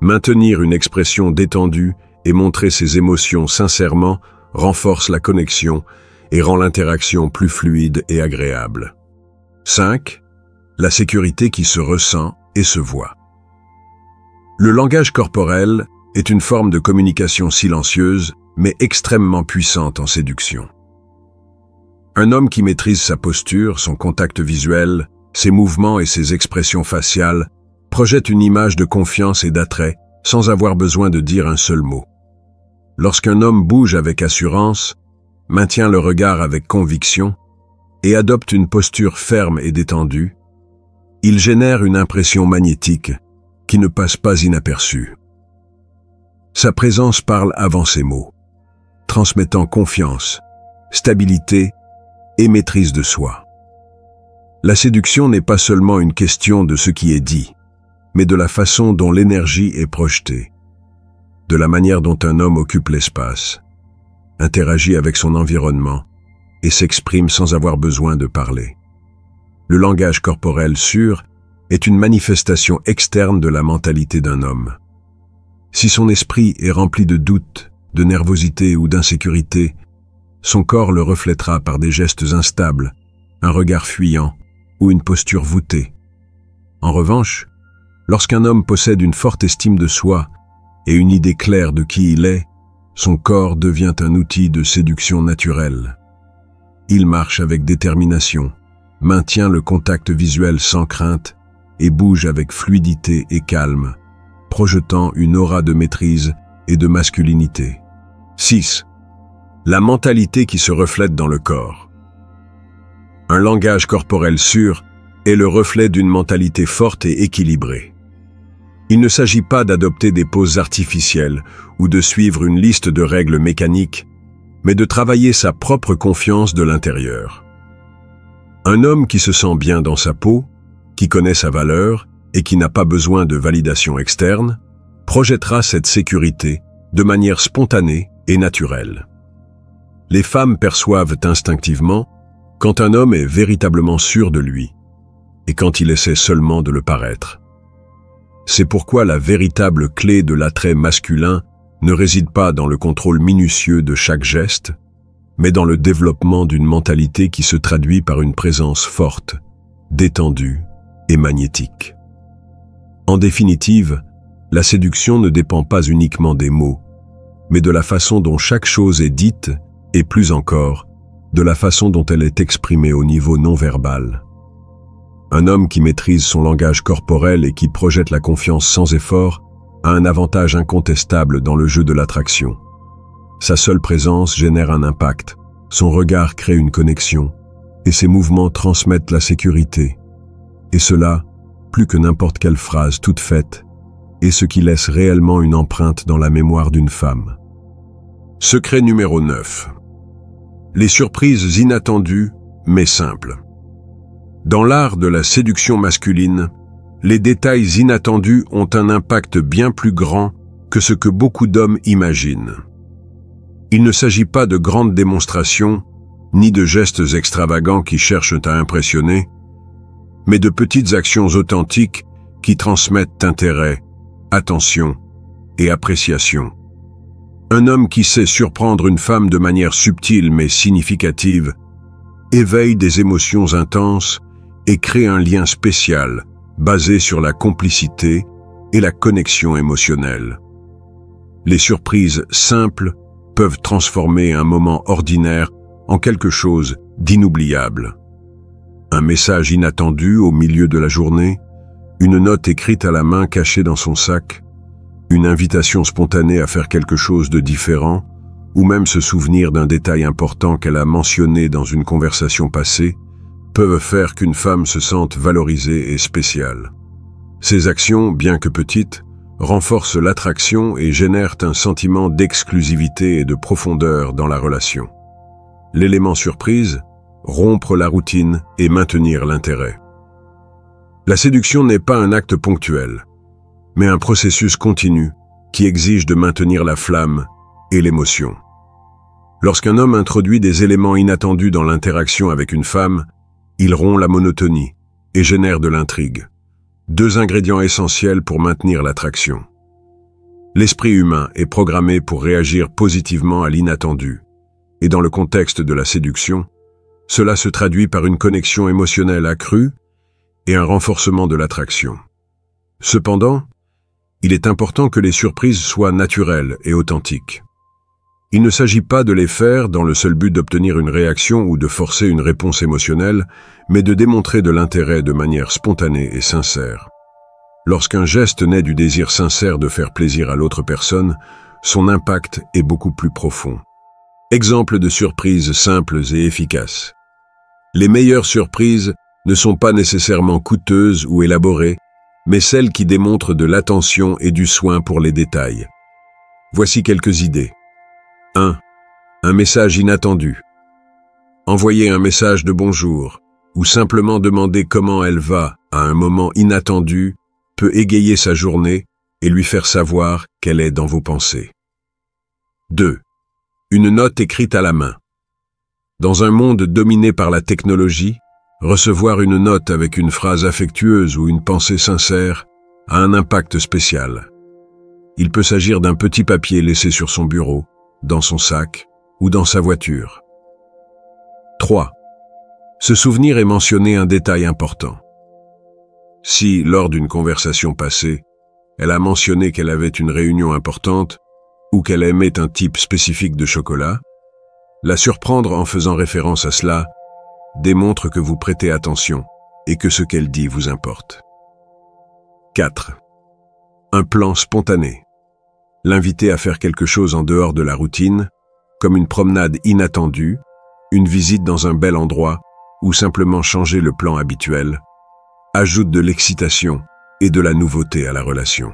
Maintenir une expression détendue et montrer ses émotions sincèrement renforce la connexion et rend l'interaction plus fluide et agréable. 5. La sécurité qui se ressent et se voit. Le langage corporel est une forme de communication silencieuse, mais extrêmement puissante en séduction. Un homme qui maîtrise sa posture, son contact visuel, ses mouvements et ses expressions faciales projette une image de confiance et d'attrait sans avoir besoin de dire un seul mot. Lorsqu'un homme bouge avec assurance, maintient le regard avec conviction et adopte une posture ferme et détendue, il génère une impression magnétique qui ne passe pas inaperçue. Sa présence parle avant ses mots, transmettant confiance, stabilité et maîtrise de soi. La séduction n'est pas seulement une question de ce qui est dit, mais de la façon dont l'énergie est projetée, de la manière dont un homme occupe l'espace, interagit avec son environnement et s'exprime sans avoir besoin de parler. Le langage corporel sûr est une manifestation externe de la mentalité d'un homme. Si son esprit est rempli de doutes, de nervosité ou d'insécurité, son corps le reflètera par des gestes instables, un regard fuyant ou une posture voûtée. En revanche, lorsqu'un homme possède une forte estime de soi et une idée claire de qui il est, son corps devient un outil de séduction naturelle. Il marche avec détermination, maintient le contact visuel sans crainte et bouge avec fluidité et calme, projetant une aura de maîtrise et de masculinité. 6. La mentalité qui se reflète dans le corps. Un langage corporel sûr est le reflet d'une mentalité forte et équilibrée. Il ne s'agit pas d'adopter des poses artificielles ou de suivre une liste de règles mécaniques, mais de travailler sa propre confiance de l'intérieur. Un homme qui se sent bien dans sa peau, qui connaît sa valeur et qui n'a pas besoin de validation externe, projettera cette sécurité de manière spontanée et naturelle. Les femmes perçoivent instinctivement quand un homme est véritablement sûr de lui et quand il essaie seulement de le paraître. C'est pourquoi la véritable clé de l'attrait masculin ne réside pas dans le contrôle minutieux de chaque geste, mais dans le développement d'une mentalité qui se traduit par une présence forte, détendue et magnétique. En définitive, la séduction ne dépend pas uniquement des mots, mais de la façon dont chaque chose est dite et plus encore, de la façon dont elle est exprimée au niveau non verbal. Un homme qui maîtrise son langage corporel et qui projette la confiance sans effort a un avantage incontestable dans le jeu de l'attraction. Sa seule présence génère un impact, son regard crée une connexion, et ses mouvements transmettent la sécurité. Et cela, plus que n'importe quelle phrase toute faite, est ce qui laisse réellement une empreinte dans la mémoire d'une femme. Secret numéro 9. Les surprises inattendues, mais simples. Dans l'art de la séduction masculine, les détails inattendus ont un impact bien plus grand que ce que beaucoup d'hommes imaginent. Il ne s'agit pas de grandes démonstrations, ni de gestes extravagants qui cherchent à impressionner, mais de petites actions authentiques qui transmettent intérêt, attention et appréciation. Un homme qui sait surprendre une femme de manière subtile mais significative éveille des émotions intenses et crée un lien spécial basé sur la complicité et la connexion émotionnelle. Les surprises simples peuvent transformer un moment ordinaire en quelque chose d'inoubliable. Un message inattendu au milieu de la journée, une note écrite à la main cachée dans son sac, une invitation spontanée à faire quelque chose de différent, ou même se souvenir d'un détail important qu'elle a mentionné dans une conversation passée, peuvent faire qu'une femme se sente valorisée et spéciale. Ces actions, bien que petites, renforcent l'attraction et génèrent un sentiment d'exclusivité et de profondeur dans la relation. L'élément surprise, rompre la routine et maintenir l'intérêt. La séduction n'est pas un acte ponctuel, mais un processus continu qui exige de maintenir la flamme et l'émotion. Lorsqu'un homme introduit des éléments inattendus dans l'interaction avec une femme, il rompt la monotonie et génère de l'intrigue. Deux ingrédients essentiels pour maintenir l'attraction. L'esprit humain est programmé pour réagir positivement à l'inattendu, et dans le contexte de la séduction, cela se traduit par une connexion émotionnelle accrue et un renforcement de l'attraction. Cependant, il est important que les surprises soient naturelles et authentiques. Il ne s'agit pas de les faire dans le seul but d'obtenir une réaction ou de forcer une réponse émotionnelle, mais de démontrer de l'intérêt de manière spontanée et sincère. Lorsqu'un geste naît du désir sincère de faire plaisir à l'autre personne, son impact est beaucoup plus profond. Exemple de surprises simples et efficaces. Les meilleures surprises ne sont pas nécessairement coûteuses ou élaborées, mais celles qui démontrent de l'attention et du soin pour les détails. Voici quelques idées. 1. Un message inattendu. Envoyer un message de bonjour ou simplement demander comment elle va à un moment inattendu peut égayer sa journée et lui faire savoir qu'elle est dans vos pensées. 2. Une note écrite à la main. Dans un monde dominé par la technologie, recevoir une note avec une phrase affectueuse ou une pensée sincère a un impact spécial. Il peut s'agir d'un petit papier laissé sur son bureau, dans son sac ou dans sa voiture. 3. Se souvenir et mentionner un détail important. Si, lors d'une conversation passée, elle a mentionné qu'elle avait une réunion importante ou qu'elle aimait un type spécifique de chocolat, la surprendre en faisant référence à cela démontre que vous prêtez attention et que ce qu'elle dit vous importe. 4. Un plan spontané. L'inviter à faire quelque chose en dehors de la routine, comme une promenade inattendue, une visite dans un bel endroit ou simplement changer le plan habituel, ajoute de l'excitation et de la nouveauté à la relation.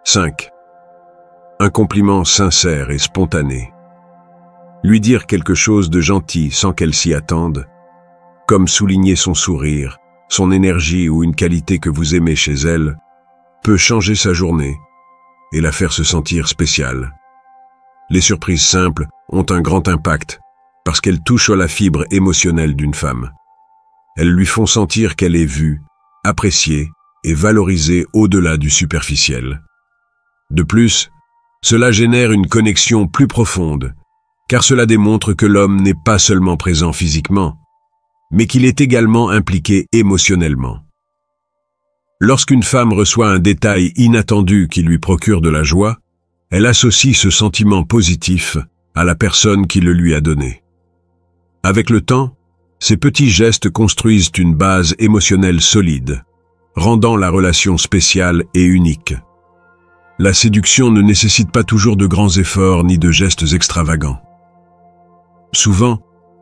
5. Un compliment sincère et spontané. Lui dire quelque chose de gentil sans qu'elle s'y attende, comme souligner son sourire, son énergie ou une qualité que vous aimez chez elle, peut changer sa journée et la faire se sentir spéciale. Les surprises simples ont un grand impact parce qu'elles touchent à la fibre émotionnelle d'une femme. Elles lui font sentir qu'elle est vue, appréciée et valorisée au-delà du superficiel. De plus, cela génère une connexion plus profonde, car cela démontre que l'homme n'est pas seulement présent physiquement, mais qu'il est également impliqué émotionnellement. Lorsqu'une femme reçoit un détail inattendu qui lui procure de la joie, elle associe ce sentiment positif à la personne qui le lui a donné. Avec le temps, ces petits gestes construisent une base émotionnelle solide, rendant la relation spéciale et unique. La séduction ne nécessite pas toujours de grands efforts ni de gestes extravagants. Souvent,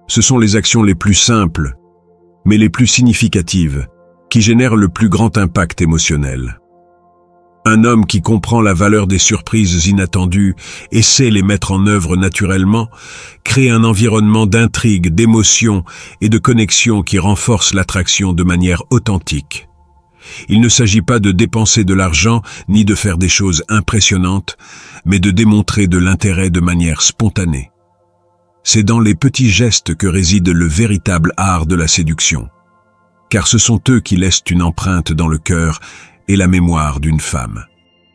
ce sont les actions les plus simples, mais les plus significatives, qui génèrent le plus grand impact émotionnel. Un homme qui comprend la valeur des surprises inattendues et sait les mettre en œuvre naturellement, crée un environnement d'intrigue, d'émotion et de connexion qui renforce l'attraction de manière authentique. Il ne s'agit pas de dépenser de l'argent ni de faire des choses impressionnantes, mais de démontrer de l'intérêt de manière spontanée. C'est dans les petits gestes que réside le véritable art de la séduction, car ce sont eux qui laissent une empreinte dans le cœur et la mémoire d'une femme.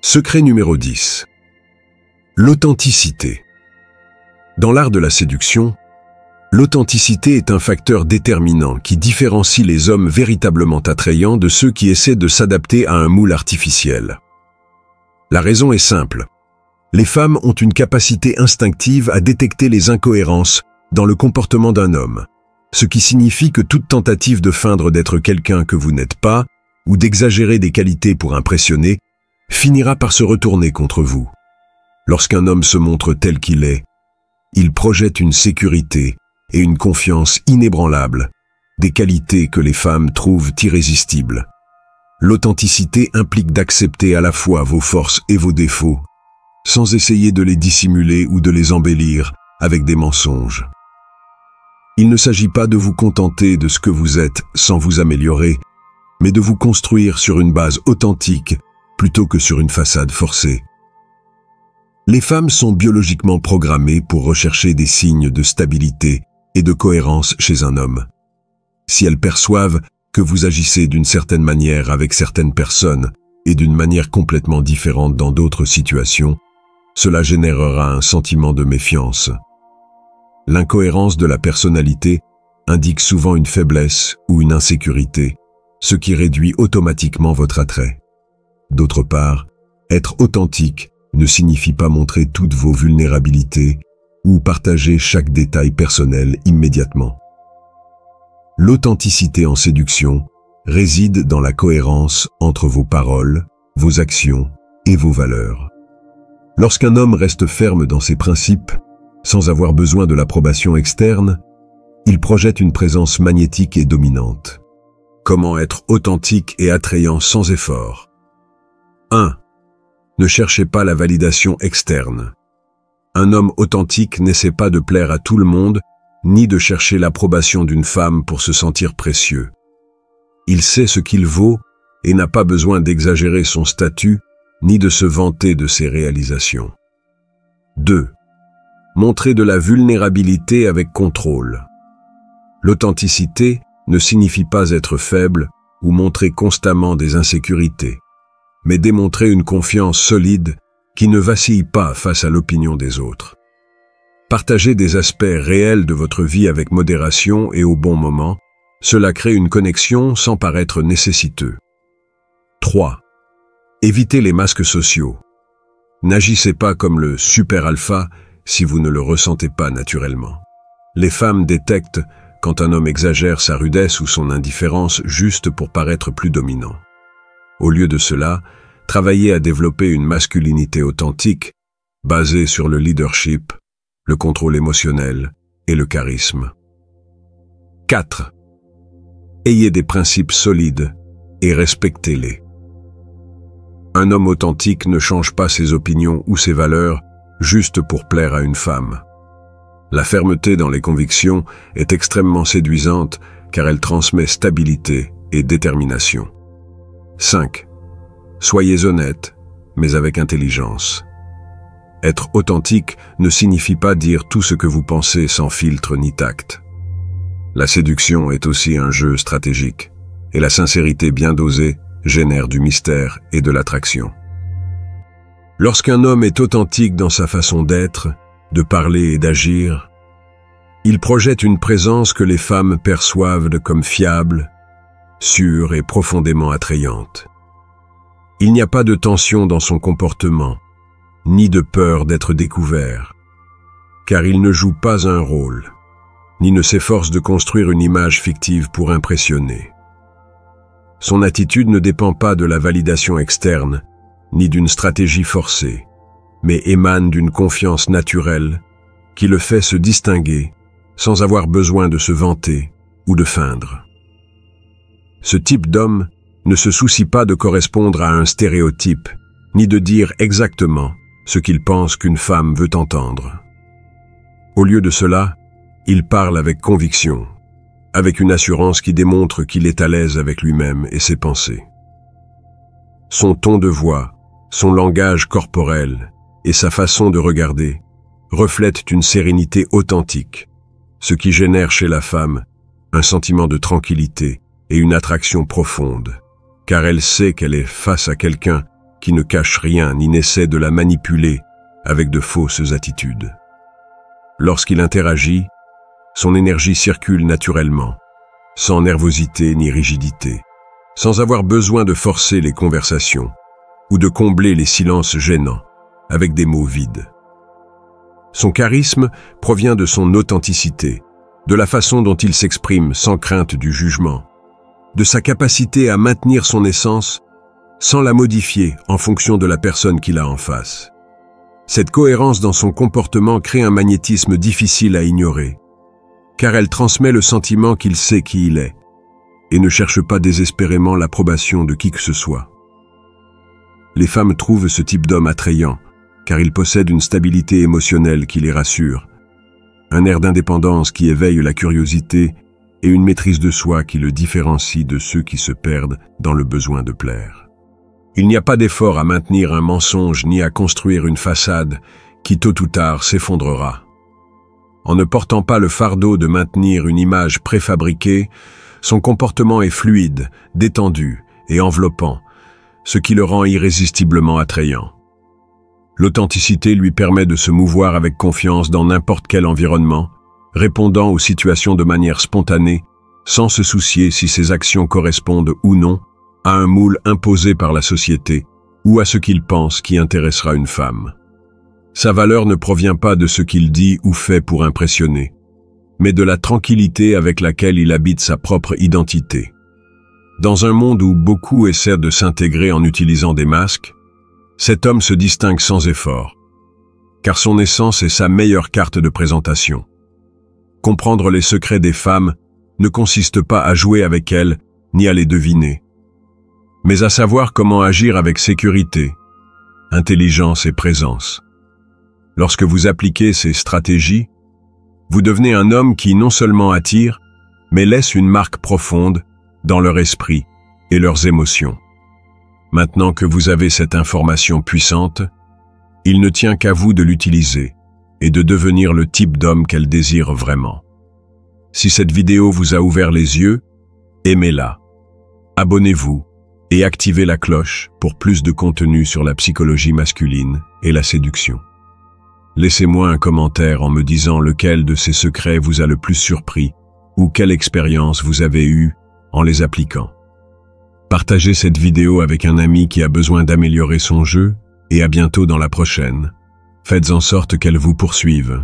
Secret numéro 10. L'authenticité. Dans l'art de la séduction, l'authenticité est un facteur déterminant qui différencie les hommes véritablement attrayants de ceux qui essaient de s'adapter à un moule artificiel. La raison est simple. Les femmes ont une capacité instinctive à détecter les incohérences dans le comportement d'un homme, ce qui signifie que toute tentative de feindre d'être quelqu'un que vous n'êtes pas, ou d'exagérer des qualités pour impressionner, finira par se retourner contre vous. Lorsqu'un homme se montre tel qu'il est, il projette une sécurité et une confiance inébranlables, des qualités que les femmes trouvent irrésistibles. L'authenticité implique d'accepter à la fois vos forces et vos défauts, sans essayer de les dissimuler ou de les embellir avec des mensonges. Il ne s'agit pas de vous contenter de ce que vous êtes sans vous améliorer, mais de vous construire sur une base authentique plutôt que sur une façade forcée. Les femmes sont biologiquement programmées pour rechercher des signes de stabilité et de cohérence chez un homme. Si elles perçoivent que vous agissez d'une certaine manière avec certaines personnes et d'une manière complètement différente dans d'autres situations, cela générera un sentiment de méfiance. L'incohérence de la personnalité indique souvent une faiblesse ou une insécurité, ce qui réduit automatiquement votre attrait. D'autre part, être authentique ne signifie pas montrer toutes vos vulnérabilités ou partager chaque détail personnel immédiatement. L'authenticité en séduction réside dans la cohérence entre vos paroles, vos actions et vos valeurs. Lorsqu'un homme reste ferme dans ses principes, sans avoir besoin de l'approbation externe, il projette une présence magnétique et dominante. Comment être authentique et attrayant sans effort? 1. Ne cherchez pas la validation externe. Un homme authentique n'essaie pas de plaire à tout le monde, ni de chercher l'approbation d'une femme pour se sentir précieux. Il sait ce qu'il vaut et n'a pas besoin d'exagérer son statut, ni de se vanter de ses réalisations. 2. Montrer de la vulnérabilité avec contrôle. L'authenticité ne signifie pas être faible ou montrer constamment des insécurités, mais démontrer une confiance solide qui ne vacille pas face à l'opinion des autres. Partagez des aspects réels de votre vie avec modération et au bon moment, cela crée une connexion sans paraître nécessiteux. 3. Évitez les masques sociaux. N'agissez pas comme le super alpha si vous ne le ressentez pas naturellement. Les femmes détectent quand un homme exagère sa rudesse ou son indifférence juste pour paraître plus dominant. Au lieu de cela, travaillez à développer une masculinité authentique, basée sur le leadership, le contrôle émotionnel et le charisme. 4. Ayez des principes solides et respectez-les. Un homme authentique ne change pas ses opinions ou ses valeurs juste pour plaire à une femme. La fermeté dans les convictions est extrêmement séduisante car elle transmet stabilité et détermination. 5. Soyez honnête, mais avec intelligence. Être authentique ne signifie pas dire tout ce que vous pensez sans filtre ni tact. La séduction est aussi un jeu stratégique, et la sincérité bien dosée génère du mystère et de l'attraction. Lorsqu'un homme est authentique dans sa façon d'être, de parler et d'agir, il projette une présence que les femmes perçoivent comme fiable, sûre et profondément attrayante. Il n'y a pas de tension dans son comportement, ni de peur d'être découvert, car il ne joue pas un rôle, ni ne s'efforce de construire une image fictive pour impressionner. Son attitude ne dépend pas de la validation externe, ni d'une stratégie forcée, mais émane d'une confiance naturelle qui le fait se distinguer sans avoir besoin de se vanter ou de feindre. Ce type d'homme ne se soucie pas de correspondre à un stéréotype, ni de dire exactement ce qu'il pense qu'une femme veut entendre. Au lieu de cela, il parle avec conviction, avec une assurance qui démontre qu'il est à l'aise avec lui-même et ses pensées. Son ton de voix, son langage corporel et sa façon de regarder reflètent une sérénité authentique, ce qui génère chez la femme un sentiment de tranquillité et une attraction profonde, car elle sait qu'elle est face à quelqu'un qui ne cache rien ni n'essaie de la manipuler avec de fausses attitudes. Lorsqu'il interagit, son énergie circule naturellement, sans nervosité ni rigidité, sans avoir besoin de forcer les conversations ou de combler les silences gênants avec des mots vides. Son charisme provient de son authenticité, de la façon dont il s'exprime sans crainte du jugement, de sa capacité à maintenir son essence sans la modifier en fonction de la personne qu'il a en face. Cette cohérence dans son comportement crée un magnétisme difficile à ignorer, car elle transmet le sentiment qu'il sait qui il est, et ne cherche pas désespérément l'approbation de qui que ce soit. Les femmes trouvent ce type d'homme attrayant, car il possède une stabilité émotionnelle qui les rassure, un air d'indépendance qui éveille la curiosité et une maîtrise de soi qui le différencie de ceux qui se perdent dans le besoin de plaire. Il n'y a pas d'effort à maintenir un mensonge ni à construire une façade qui tôt ou tard s'effondrera. En ne portant pas le fardeau de maintenir une image préfabriquée, son comportement est fluide, détendu et enveloppant, ce qui le rend irrésistiblement attrayant. L'authenticité lui permet de se mouvoir avec confiance dans n'importe quel environnement, répondant aux situations de manière spontanée, sans se soucier si ses actions correspondent ou non à un moule imposé par la société ou à ce qu'il pense qui intéressera une femme. Sa valeur ne provient pas de ce qu'il dit ou fait pour impressionner, mais de la tranquillité avec laquelle il habite sa propre identité. Dans un monde où beaucoup essaient de s'intégrer en utilisant des masques, cet homme se distingue sans effort, car son essence est sa meilleure carte de présentation. Comprendre les secrets des femmes ne consiste pas à jouer avec elles ni à les deviner, mais à savoir comment agir avec sécurité, intelligence et présence. Lorsque vous appliquez ces stratégies, vous devenez un homme qui non seulement attire, mais laisse une marque profonde dans leur esprit et leurs émotions. Maintenant que vous avez cette information puissante, il ne tient qu'à vous de l'utiliser et de devenir le type d'homme qu'elle désire vraiment. Si cette vidéo vous a ouvert les yeux, aimez-la, abonnez-vous et activez la cloche pour plus de contenu sur la psychologie masculine et la séduction. Laissez-moi un commentaire en me disant lequel de ces secrets vous a le plus surpris ou quelle expérience vous avez eue en les appliquant. Partagez cette vidéo avec un ami qui a besoin d'améliorer son jeu et à bientôt dans la prochaine. Faites en sorte qu'elle vous poursuive.